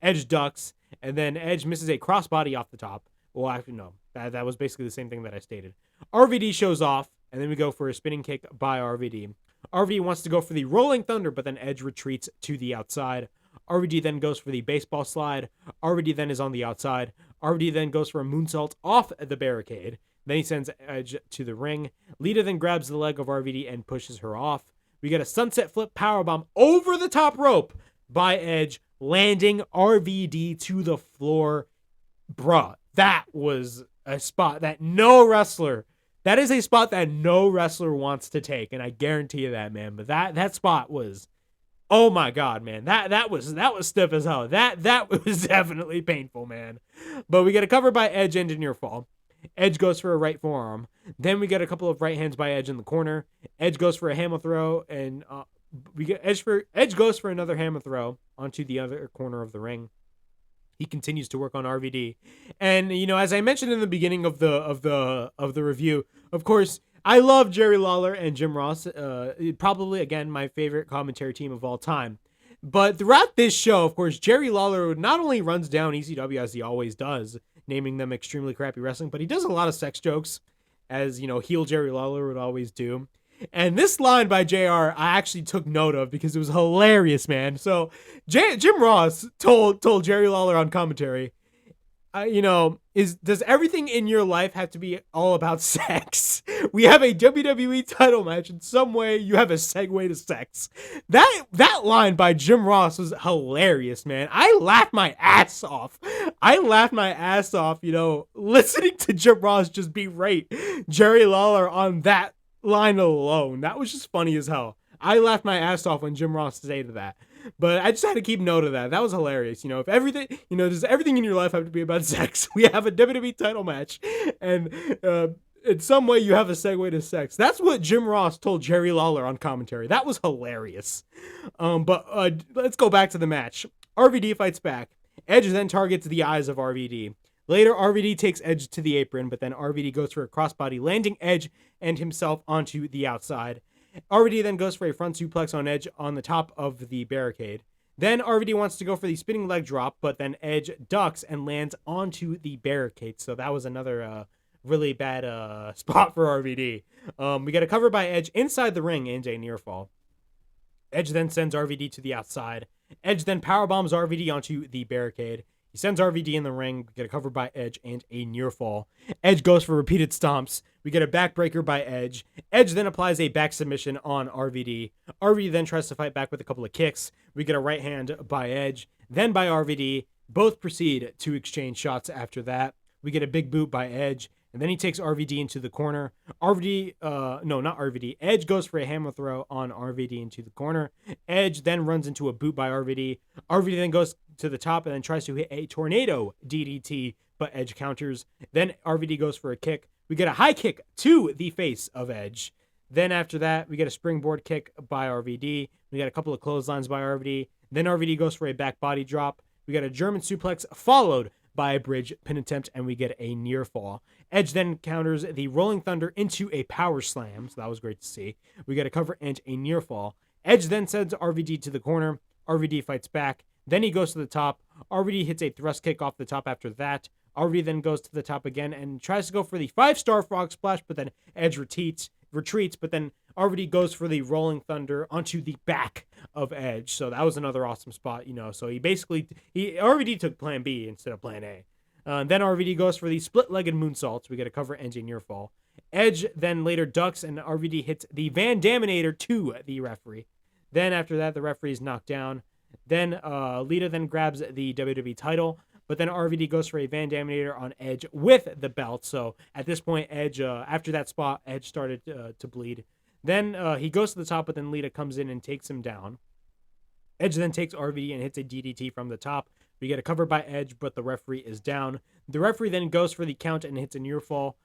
Speaker 1: Edge ducks, and then Edge misses a crossbody off the top. Well, actually, no. That was basically the same thing that I stated. RVD shows off, and then we go for a spinning kick by RVD. RVD wants to go for the Rolling Thunder, but then Edge retreats to the outside. RVD then goes for the baseball slide. RVD then is on the outside. RVD then goes for a moonsault off the barricade. Then he sends Edge to the ring. Lita then grabs the leg of RVD and pushes her off. We get a sunset flip powerbomb over the top rope by Edge, landing RVD to the floor. Bruh, that was a spot that that is a spot that no wrestler wants to take, and I guarantee you that, man. But that spot was, oh my God, man. That was stiff as hell. That was definitely painful, man. But we get a cover by Edge and a near fall. Edge goes for a right forearm. Then we get a couple of right hands by Edge in the corner. Edge goes for a hammer throw, and we get Edge goes for another hammer throw onto the other corner of the ring. He continues to work on RVD, and as I mentioned in the beginning of the review, of course, I love Jerry Lawler and Jim Ross. Probably again my favorite commentary team of all time. But throughout this show, of course, Jerry Lawler not only runs down ECW as he always does, naming them extremely crappy wrestling, but he does a lot of sex jokes, as heel Jerry Lawler would always do. And this line by JR, I actually took note of because it was hilarious, man. So Jim Ross told Jerry Lawler on commentary, does everything in your life have to be all about sex? We have a WWE title match. In some way, you have a segue to sex. That line by Jim Ross was hilarious, man. I laughed my ass off. Listening to Jim Ross just berate Jerry Lawler on that line alone. That was just funny as hell. I laughed my ass off when Jim Ross said that. But I just had to keep note of that. That was hilarious. If everything, does everything in your life have to be about sex? We have a WWE title match, and in some way you have a segue to sex. That's what Jim Ross told Jerry Lawler on commentary. That was hilarious. But let's go back to the match. RVD fights back. Edge then targets the eyes of RVD. Later, RVD takes Edge to the apron, but then RVD goes for a crossbody, landing Edge and himself onto the outside. RVD then goes for a front suplex on Edge on the top of the barricade. Then RVD wants to go for the spinning leg drop, but then Edge ducks and lands onto the barricade. So that was another really bad spot for RVD. We get a cover by Edge inside the ring and a near fall. Edge then sends RVD to the outside. Edge then powerbombs RVD onto the barricade. He sends RVD in the ring. We get a cover by Edge and a near fall. Edge goes for repeated stomps. We get a backbreaker by Edge. Edge then applies a back submission on RVD. RVD then tries to fight back with a couple of kicks. We get a right hand by Edge, then by RVD. Both proceed to exchange shots after that. We get a big boot by Edge, and then he takes RVD into the corner. Edge goes for a hammer throw on RVD into the corner. Edge then runs into a boot by RVD. RVD then goes to the top and then tries to hit a tornado DDT, but Edge counters. Then RVD goes for a kick. We get a high kick to the face of Edge. Then after that, we get a springboard kick by RVD. We got a couple of clotheslines by RVD. Then RVD goes for a back body drop. We got a German suplex followed by a bridge pin attempt, and we get a near fall. Edge then counters the Rolling Thunder into a power slam, so that was great to see. We get a cover and a near fall. Edge then sends RVD to the corner. RVD fights back. Then he goes to the top. RVD hits a thrust kick off the top after that. RVD then goes to the top again and tries to go for the 5-star frog splash, but then Edge retreats, but then RVD goes for the Rolling Thunder onto the back of Edge. So that was another awesome spot, So RVD took plan B instead of plan A. Then RVD goes for the split-legged moonsaults. We get a cover and a near fall. Edge then later ducks, and RVD hits the Van Daminator to the referee. Then after that, the referee is knocked down. Then Lita then grabs the WWE title, but then RVD goes for a Van Daminator on Edge with the belt. So at this point, Edge, after that spot, Edge started to bleed. Then he goes to the top, but then Lita comes in and takes him down. Edge then takes RVD and hits a DDT from the top. We get a cover by Edge, but the referee is down. The referee then goes for the count and hits a near fall.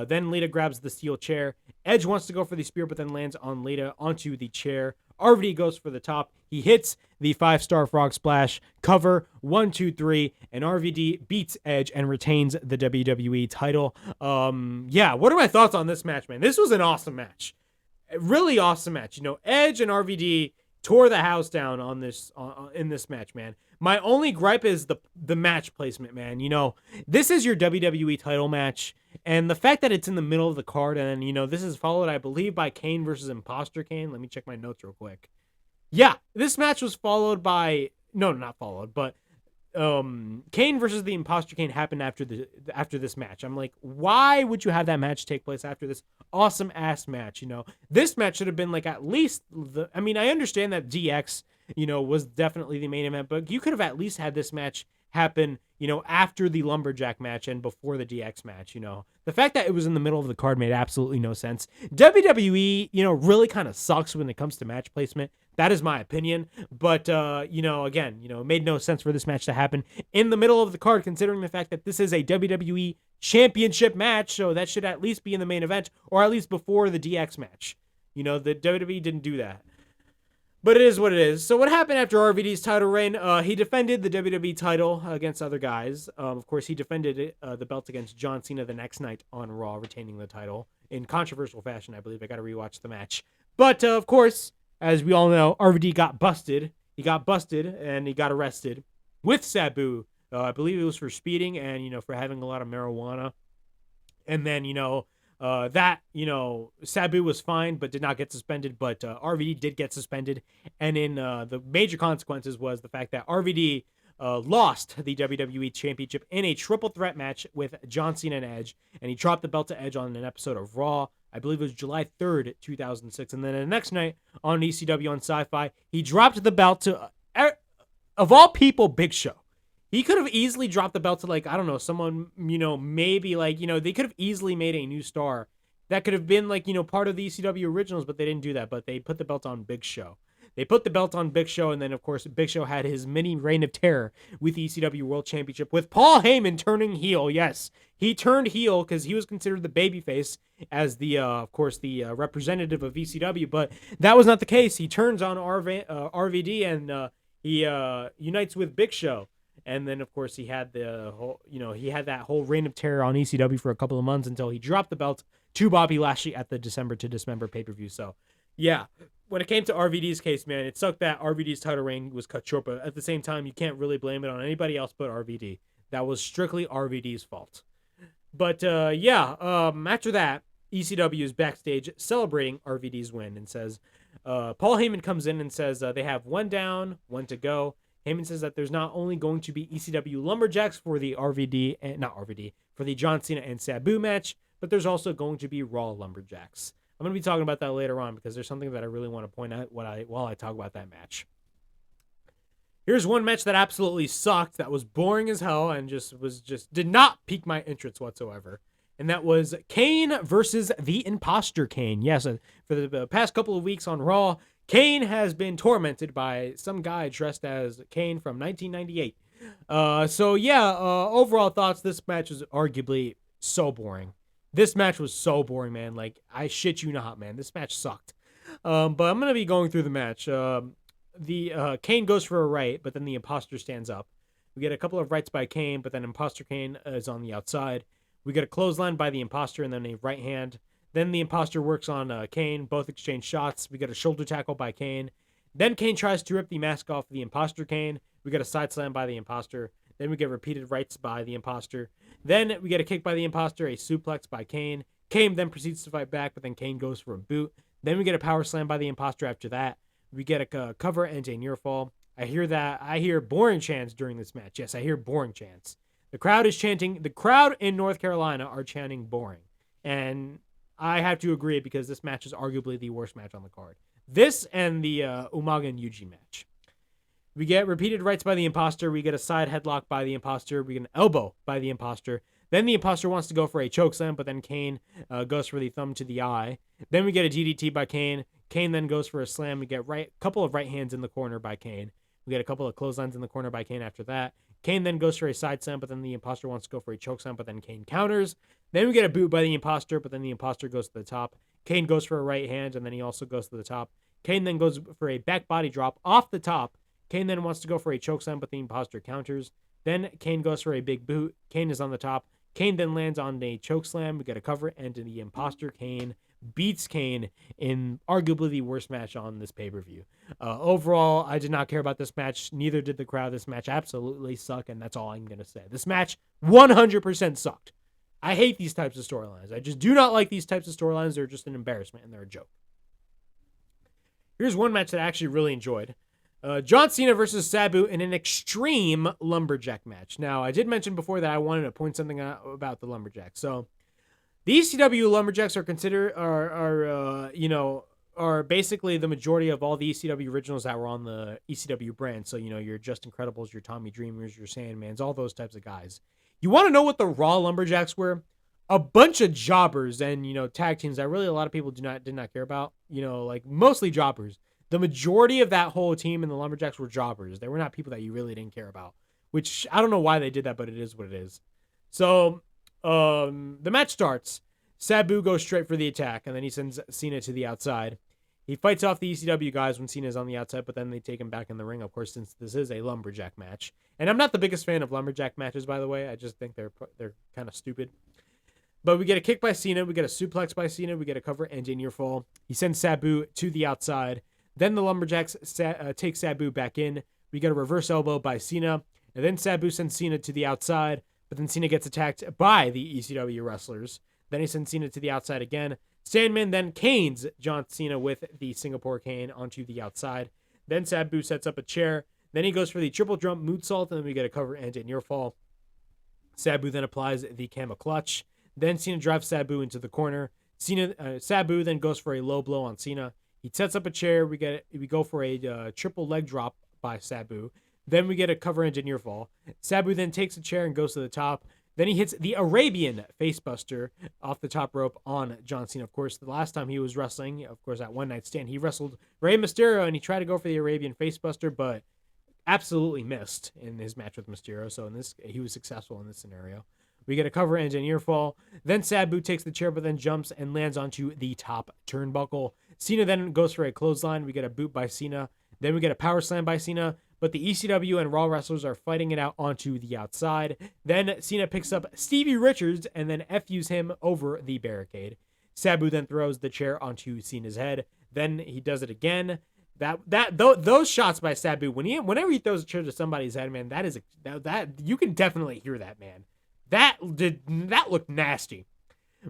Speaker 1: Then Lita grabs the steel chair. Edge wants to go for the spear, but then lands on Lita onto the chair. RVD goes for the top. He hits the 5-star frog splash. Cover 1, 2, 3, and RVD beats Edge and retains the WWE title. What are my thoughts on this match, man? This was an awesome match. A really awesome match. Edge and RVD tore the house down on this in this match, man. My only gripe is the match placement, man. This is your WWE title match, and the fact that it's in the middle of the card, and this is followed, I believe, by Kane versus Imposter Kane. Let me check my notes real quick. Yeah, this match was followed by not followed, but Kane versus the Imposter Kane happened after this match. I'm like, why would you have that match take place after this awesome ass match? This match should have been like at least I understand that DX was definitely the main event, but you could have at least had this match happen, after the Lumberjack match and before the DX match. The fact that it was in the middle of the card made absolutely no sense. WWE, really kind of sucks when it comes to match placement. That is my opinion. But, again, it made no sense for this match to happen in the middle of the card, considering the fact that this is a WWE championship match. So that should at least be in the main event, or at least before the DX match. The WWE didn't do that. But it is what it is. So what happened after RVD's title reign? He defended the WWE title against other guys. Of course, he defended the belt against John Cena the next night on Raw, retaining the title in controversial fashion, I believe. I got to rewatch the match. But, of course, as we all know, RVD got busted. He got busted, and he got arrested with Sabu. I believe it was for speeding and, for having a lot of marijuana. And then, Sabu was fined but did not get suspended, but RVD did get suspended. And in the major consequences was the fact that RVD lost the WWE Championship in a triple threat match with John Cena and Edge, and he dropped the belt to Edge on an episode of Raw. I believe it was July 3rd, 2006. And then the next night on ECW on Sci-Fi, he dropped the belt to, of all people, Big Show. He could have easily dropped the belt to, like, I don't know, someone, maybe, like, they could have easily made a new star that could have been, like, part of the ECW originals, but they didn't do that. But they put the belt on Big Show. They put the belt on Big Show, and then, of course, Big Show had his mini reign of terror with the ECW World Championship, with Paul Heyman turning heel. Yes, he turned heel because he was considered the babyface as the, of course, the representative of ECW, but that was not the case. He turns on RVD, and he unites with Big Show. And then, of course, he had the whole, he had that whole reign of terror on ECW for a couple of months until he dropped the belt to Bobby Lashley at the December to Dismember pay-per-view. So, yeah. When it came to RVD's case, man, it sucked that RVD's title reign was cut short, but at the same time, you can't really blame it on anybody else but RVD. That was strictly RVD's fault. But, after that, ECW is backstage celebrating RVD's win and says, Paul Heyman comes in and says they have one down, one to go. Heyman says that there's not only going to be ECW Lumberjacks for the for the John Cena and Sabu match, but there's also going to be Raw Lumberjacks. I'm going to be talking about that later on because there's something that I really want to point out while I talk about that match. Here's one match that absolutely sucked, that was boring as hell, and did not pique my interest whatsoever. And that was Kane versus the Imposter Kane. Yes, for the past couple of weeks on Raw, Kane has been tormented by some guy dressed as Kane from 1998. Overall thoughts, this match is arguably so boring. This match was so boring, man. Like, I shit you not, man. This match sucked. But I'm going to be going through the match. Kane goes for a right, but then the Imposter stands up. We get a couple of rights by Kane, but then Imposter Kane is on the outside. We get a clothesline by the Imposter and then a right hand. Then the Imposter works on Kane. Both exchange shots. We get a shoulder tackle by Kane. Then Kane tries to rip the mask off the Imposter Kane. We get a side slam by the Imposter. Then we get repeated rights by the Imposter. Then we get a kick by the Imposter, a suplex by Kane. Kane then proceeds to fight back, but then Kane goes for a boot. Then we get a power slam by the Imposter after that. We get a cover and a near fall. I hear boring chants during this match. Yes, I hear boring chants. The crowd is chanting. The crowd in North Carolina are chanting boring. And I have to agree because this match is arguably the worst match on the card. This and the Umaga and Yuji match. We get repeated rights by the Imposter. We get a side headlock by the Imposter. We get an elbow by the Imposter. Then the Imposter wants to go for a chokeslam, but then Kane goes for the thumb to the eye. Then we get a DDT by Kane. Kane then goes for a slam. We get a couple of right hands in the corner by Kane. We get a couple of clotheslines in the corner by Kane after that. Kane then goes for a side slam, but then the Imposter wants to go for a chokeslam, but then Kane counters. Then we get a boot by the Imposter, but then the Imposter goes to the top. Kane goes for a right hand, and then he also goes to the top. Kane then goes for a back body drop off the top. Kane then wants to go for a chokeslam, but the Imposter counters. Then Kane goes for a big boot. Kane is on the top. Kane then lands on a chokeslam. We get a cover, and the Imposter Kane beats Kane in arguably the worst match on this pay-per-view. Overall, I did not care about this match. Neither did the crowd. This match absolutely sucked, and that's all I'm going to say. This match 100% sucked. I hate these types of storylines. I just do not like these types of storylines. They're just an embarrassment, and they're a joke. Here's one match that I actually really enjoyed. John Cena versus Sabu in an extreme lumberjack match. Now, I did mention before that I wanted to point something out about the lumberjacks. So, the ECW lumberjacks are basically the majority of all the ECW originals that were on the ECW brand. So, your Just Incredibles, your Tommy Dreamers, your Sandmans, all those types of guys. You want to know what the Raw lumberjacks were? A bunch of jobbers and, tag teams that really a lot of people did not care about. Mostly jobbers. The majority of that whole team in the Lumberjacks were jobbers. They were not people that you really didn't care about, which I don't know why they did that, but it is what it is. So the match starts. Sabu goes straight for the attack, and then he sends Cena to the outside. He fights off the ECW guys when Cena's on the outside, but then they take him back in the ring, of course, since this is a Lumberjack match. And I'm not the biggest fan of Lumberjack matches, by the way. I just think they're kind of stupid. But we get a kick by Cena. We get a suplex by Cena. We get a cover and a near fall. He sends Sabu to the outside. Then the Lumberjacks take Sabu back in. We get a reverse elbow by Cena. And then Sabu sends Cena to the outside. But then Cena gets attacked by the ECW wrestlers. Then he sends Cena to the outside again. Sandman then canes John Cena with the Singapore cane onto the outside. Then Sabu sets up a chair. Then he goes for the triple jump moonsault, and then we get a cover and a near fall. Sabu then applies the camel clutch. Then Cena drives Sabu into the corner. Sabu then goes for a low blow on Cena. He sets up a chair. We go for a triple leg drop by Sabu. Then we get a cover and a near fall. Sabu then takes a chair and goes to the top. Then he hits the Arabian facebuster off the top rope on John Cena. Of course, the last time he was wrestling, of course, at One Night Stand, he wrestled Rey Mysterio, and he tried to go for the Arabian facebuster, but absolutely missed in his match with Mysterio. So he was successful in this scenario. We get a cover and a near fall. Then Sabu takes the chair, but then jumps and lands onto the top turnbuckle. Cena then goes for a clothesline. We get a boot by Cena. Then we get a power slam by Cena. But the ECW and Raw wrestlers are fighting it out onto the outside. Then Cena picks up Stevie Richards and then FUs him over the barricade. Sabu then throws the chair onto Cena's head. Then he does it again. Those shots by Sabu, whenever he throws a chair to somebody's head, man, that you can definitely hear that, man. That looked nasty.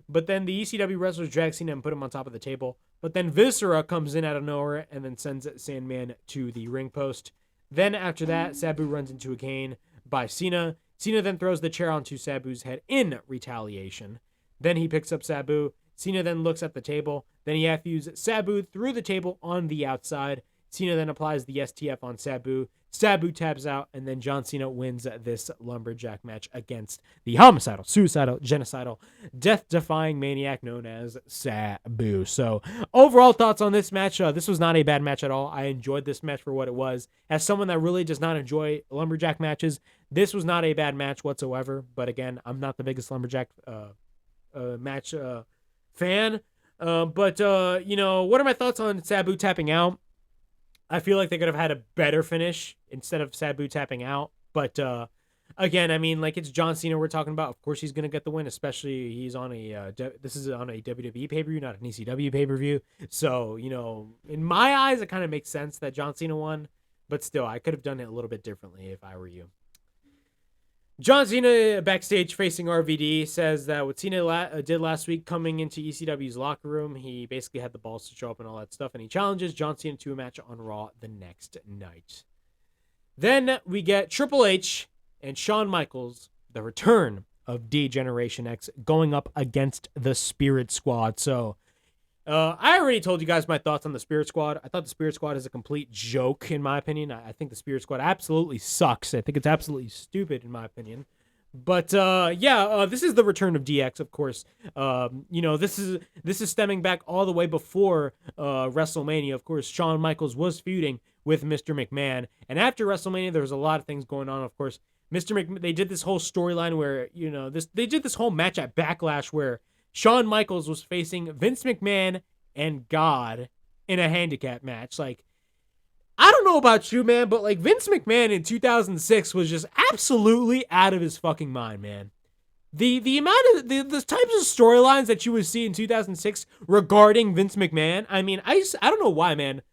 Speaker 1: But then the ECW wrestlers drag Cena and put him on top of the table. But then Viscera comes in out of nowhere and then sends Sandman to the ring post. Then after that, Sabu runs into a cane by Cena. Cena then throws the chair onto Sabu's head in retaliation. Then he picks up Sabu. Cena then looks at the table. Then he FUs Sabu through the table on the outside. Cena then applies the STF on Sabu. Sabu taps out, and then John Cena wins this lumberjack match against the homicidal, suicidal, genocidal, death-defying maniac known as Sabu. So, overall thoughts on this match. This was not a bad match at all. I enjoyed this match for what it was. As someone that really does not enjoy lumberjack matches, this was not a bad match whatsoever. But again, I'm not the biggest lumberjack match fan. But what are my thoughts on Sabu tapping out? I feel like they could have had a better finish instead of Sabu tapping out. But again, I mean, like, it's John Cena we're talking about. Of course, he's going to get the win, especially he's on this is on a WWE pay-per-view, not an ECW pay-per-view. So, in my eyes, it kind of makes sense that John Cena won. But still, I could have done it a little bit differently if I were you. John Cena, backstage facing RVD, says that what Cena did last week coming into ECW's locker room, he basically had the balls to show up and all that stuff, and he challenges John Cena to a match on Raw the next night. Then we get Triple H and Shawn Michaels, the return of D-Generation X, going up against the Spirit Squad. So, I already told you guys my thoughts on the Spirit Squad. I thought the Spirit Squad is a complete joke, in my opinion. I think the Spirit Squad absolutely sucks. I think it's absolutely stupid, in my opinion. But, this is the return of DX, of course. This is stemming back all the way before WrestleMania. Of course, Shawn Michaels was feuding with Mr. McMahon. And after WrestleMania, there was a lot of things going on, of course. They did this whole storyline where, they did this whole match at Backlash where Shawn Michaels was facing Vince McMahon and God in a handicap match. Like, I don't know about you, man, but like Vince McMahon in 2006 was just absolutely out of his fucking mind, man. The amount of the types of storylines that you would see in 2006 regarding Vince McMahon. I mean, I don't know why, man.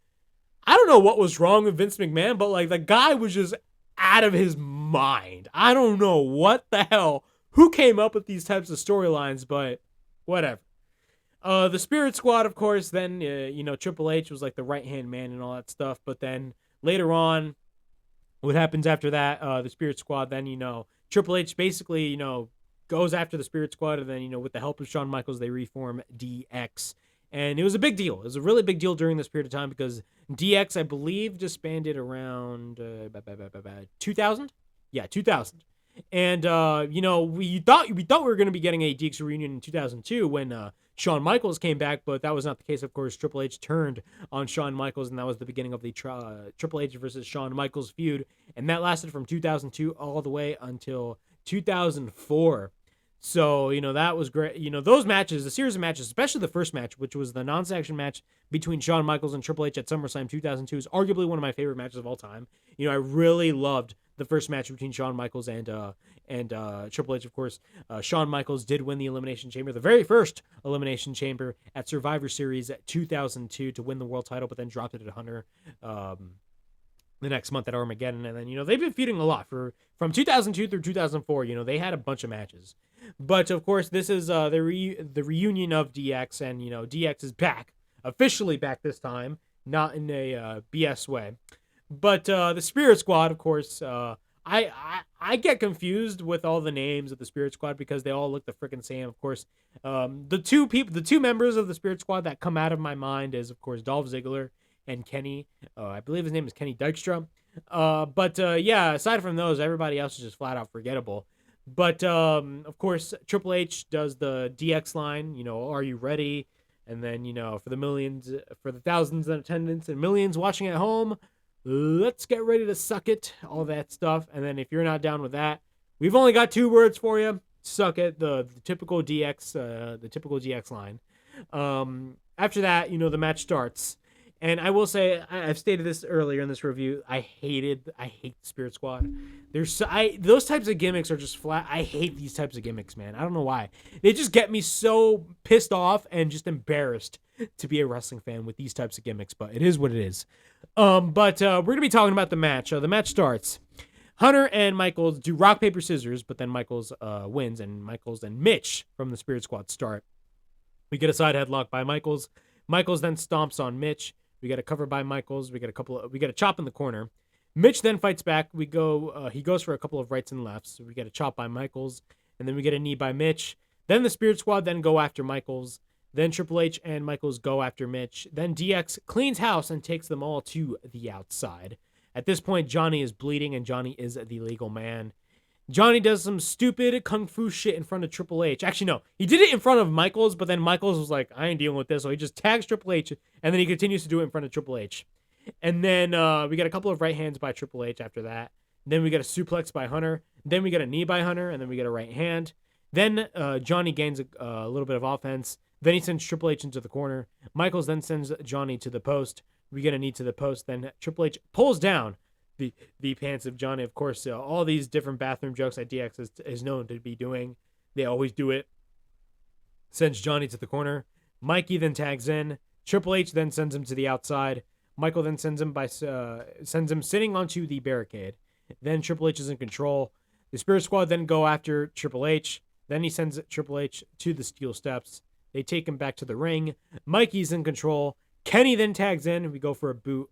Speaker 1: I don't know what was wrong with Vince McMahon, but like the guy was just out of his mind. I don't know what the hell, who came up with these types of storylines, but whatever. The Spirit Squad, of course, then, Triple H was like the right-hand man and all that stuff. But then later on, what happens after that, the Spirit Squad, then, Triple H basically, goes after the Spirit Squad. And then, with the help of Shawn Michaels, they reform DX. And it was a big deal. It was a really big deal during this period of time because DX, I believe, disbanded around 2000? Yeah, 2000. And, we thought we were going to be getting a DX reunion in 2002 when Shawn Michaels came back, but that was not the case. Of course, Triple H turned on Shawn Michaels, and that was the beginning of the Triple H versus Shawn Michaels feud. And that lasted from 2002 all the way until 2004. So, that was great. Those matches, the series of matches, especially the first match, which was the non-sanction match between Shawn Michaels and Triple H at SummerSlam 2002, is arguably one of my favorite matches of all time. I really loved the first match between Shawn Michaels and Triple H. Of course, Shawn Michaels did win the Elimination Chamber, the very first Elimination Chamber at Survivor Series 2002 to win the world title, but then dropped it at Hunter the next month at Armageddon. And then, they've been feuding a lot from 2002 through 2004. They had a bunch of matches. But, of course, this is the reunion of DX, and, DX is back, officially back this time, not in a BS way. But the Spirit Squad, of course, I get confused with all the names of the Spirit Squad because they all look the freaking same. Of course, the two members of the Spirit Squad that come out of my mind is, of course, Dolph Ziggler and Kenny. I believe his name is Kenny Dykstra. Yeah, aside from those, everybody else is just flat out forgettable. But of course, Triple H does the DX line. Are you ready? And then for the millions, for the thousands in attendance and millions watching at home, let's get ready to suck it. All that stuff. And then if you're not down with that, we've only got 2 words for you: suck it. The typical DX line. After that, the match starts. And I will say, I've stated this earlier in this review, I hate the Spirit Squad. Those types of gimmicks are just flat. I hate these types of gimmicks, man. I don't know why. They just get me so pissed off and just embarrassed to be a wrestling fan with these types of gimmicks, but it is what it is. But we're going to be talking about the match. The match starts. Hunter and Michaels do rock, paper, scissors, but then Michaels wins, and Michaels and Mitch from the Spirit Squad start. We get a side headlock by Michaels. Michaels then stomps on Mitch. We get a cover by Michaels. We get a chop in the corner. Mitch then fights back. He goes for a couple of rights and lefts. We get a chop by Michaels, and then we get a knee by Mitch. Then the Spirit Squad then go after Michaels. Then Triple H and Michaels go after Mitch. Then DX cleans house and takes them all to the outside. At this point, Johnny is bleeding, and Johnny is the legal man. Johnny does some stupid kung fu shit in front of Triple H. Actually, no. He did it in front of Michaels, but then Michaels was like, I ain't dealing with this. So he just tags Triple H, and then he continues to do it in front of Triple H. And then we get a couple of right hands by Triple H after that. Then we get a suplex by Hunter. Then we get a knee by Hunter, and then we get a right hand. Then Johnny gains a little bit of offense. Then he sends Triple H into the corner. Michaels then sends Johnny to the post. We get a knee to the post. Then Triple H pulls down the pants of Johnny. Of course, all these different bathroom jokes that DX is known to be doing. They always do it. Sends Johnny to the corner. Mikey then tags in. Triple H then sends him to the outside. Michael then sends him sitting onto the barricade. Then Triple H is in control. The Spirit Squad then go after Triple H. Then he sends Triple H to the steel steps. They take him back to the ring. Mikey's in control. Kenny then tags in. We go for a boot.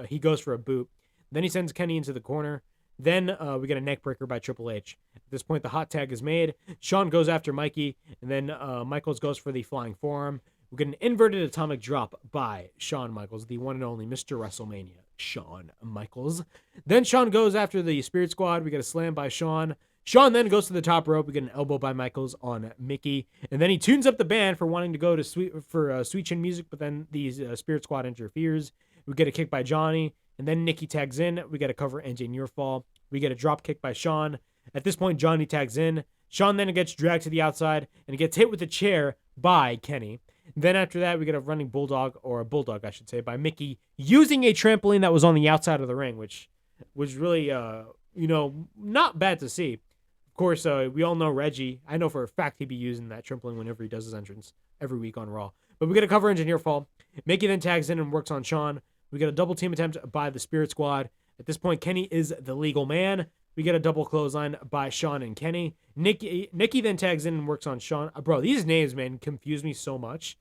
Speaker 1: He goes for a boot. Then he sends Kenny into the corner. Then we get a neck breaker by Triple H. At this point, the hot tag is made. Shawn goes after Mikey. And then Michaels goes for the flying forearm. We get an inverted atomic drop by Shawn Michaels, the one and only Mr. WrestleMania, Shawn Michaels. Then Shawn goes after the Spirit Squad. We get a slam by Shawn. Shawn then goes to the top rope. We get an elbow by Michaels on Mickey. And then he tunes up the band for wanting to go to Sweet Chin Music, but then the Spirit Squad interferes. We get a kick by Johnny. And then Nikki tags in. We get a cover NJ near fall. We get a drop kick by Shawn. At this point, Johnny tags in. Shawn then gets dragged to the outside and gets hit with a chair by Kenny. Then after that, we get a running bulldog, or a bulldog, I should say, by Mickey using a trampoline that was on the outside of the ring, which was really, not bad to see. Of course, we all know Reggie. I know for a fact he'd be using that trampoline whenever he does his entrance every week on Raw. But we get a cover engineer fall. Mickey then tags in and works on Shawn. We get a double team attempt by the Spirit Squad. At this point, Kenny is the legal man. We get a double clothesline by Shawn and Kenny. Nikki then tags in and works on Shawn. Bro, these names, man, confuse me so much.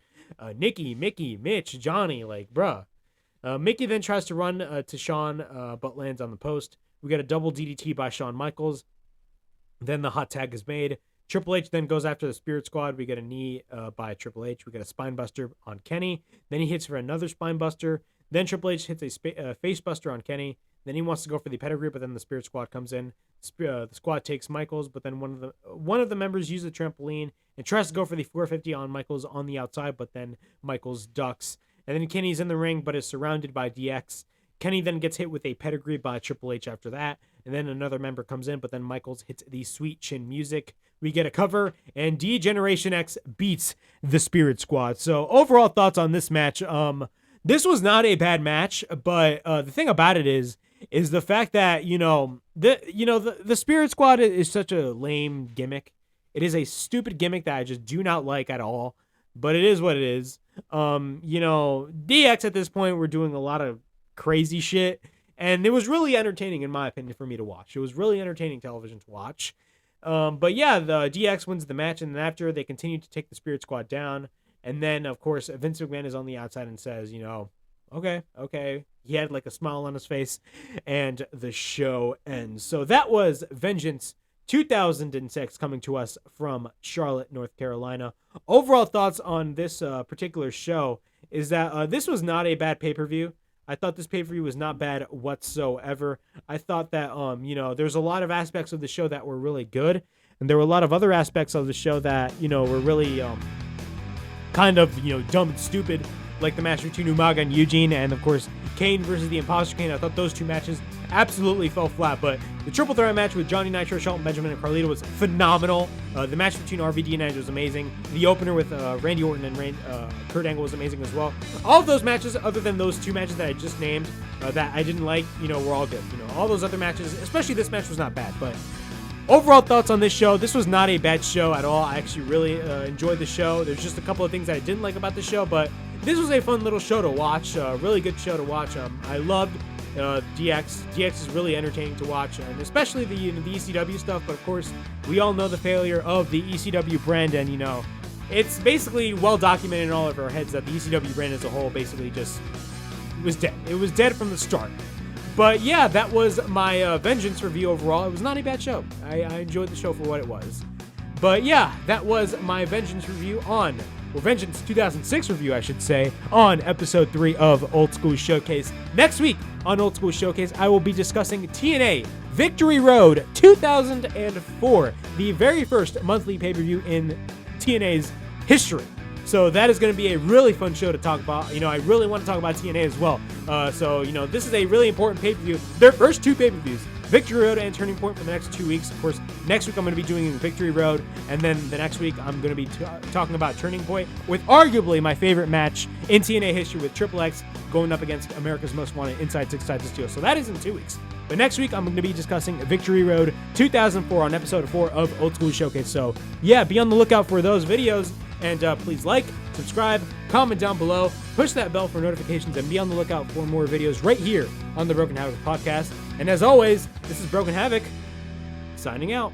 Speaker 1: Nikki, Mickey, Mitch, Johnny, Mickey then tries to run to Shawn, but lands on the post. We get a double DDT by Shawn Michaels. Then the hot tag is made. Triple H then goes after the Spirit Squad. We get a knee by Triple H. We get a spine buster on Kenny. Then he hits for another spine buster. Then Triple H hits a face buster on Kenny. Then he wants to go for the pedigree, but then the Spirit Squad comes in. The squad takes Michaels, but then one of the members uses the trampoline and tries to go for the 450 on Michaels on the outside, but then Michaels ducks. And then Kenny's in the ring, but is surrounded by DX. Kenny then gets hit with a pedigree by Triple H after that. And then another member comes in, but then Michaels hits the Sweet Chin Music. We get a cover, and D-Generation X beats the Spirit Squad. So overall thoughts on this match. This was not a bad match, but the thing about it is the fact that the Spirit Squad is such a lame gimmick. It is a stupid gimmick that I just do not like at all. But it is what it is. DX at this point were doing a lot of crazy shit, and it was really entertaining in my opinion for me to watch. It was really entertaining television to watch. But yeah, the DX wins the match, and then after they continue to take the Spirit Squad down. And then, of course, Vince McMahon is on the outside and says, okay. He had like a smile on his face, and the show ends. So that was Vengeance 2006 coming to us from Charlotte, North Carolina. Overall thoughts on this particular show is that this was not a bad pay-per-view. I thought this pay-per-view was not bad whatsoever. I thought that, there's a lot of aspects of the show that were really good, and there were a lot of other aspects of the show that, were really kind of, dumb and stupid, like the match between Umaga and Eugene, and of course, Kane versus the Imposter Kane. I thought those two matches absolutely fell flat, but the triple threat match with Johnny Nitro, Shelton Benjamin, and Carlito was phenomenal. The match between RVD and Edge was amazing. The opener with Randy Orton and Kurt Angle was amazing as well. All of those matches, other than those two matches that I just named, that I didn't like, were all good. All those other matches, especially this match, was not bad, but overall thoughts on this show, this was not a bad show at all. I actually really enjoyed the show. There's just a couple of things that I didn't like about the show, but this was a fun little show to watch, really good show to watch. I loved DX. DX is really entertaining to watch, and especially the ECW stuff, but of course, we all know the failure of the ECW brand, and it's basically well documented in all of our heads that the ECW brand as a whole basically just was dead. It was dead from the start. But yeah, that was my Vengeance review overall. It was not a bad show. I enjoyed the show for what it was. But yeah, that was my Vengeance review Vengeance 2006 review, I should say, on episode 3 of Old School Showcase. Next week on Old School Showcase, I will be discussing TNA Victory Road 2004, the very first monthly pay-per-view in TNA's history. So that is going to be a really fun show to talk about. I really want to talk about TNA as well. So this is a really important pay-per-view. Their first two pay-per-views, Victory Road and Turning Point, for the next 2 weeks. Of course, next week I'm going to be doing Victory Road, and then the next week I'm going to be talking about Turning Point, with arguably my favorite match in TNA history, with Triple X going up against America's Most Wanted inside Six Sides of Steel. So that is in 2 weeks. But next week I'm going to be discussing Victory Road 2004 on episode 4 of Old School Showcase. So yeah, be on the lookout for those videos. And please like, subscribe, comment down below, push that bell for notifications, and be on the lookout for more videos right here on the Broken Havoc podcast. And as always, this is Broken Havoc, signing out.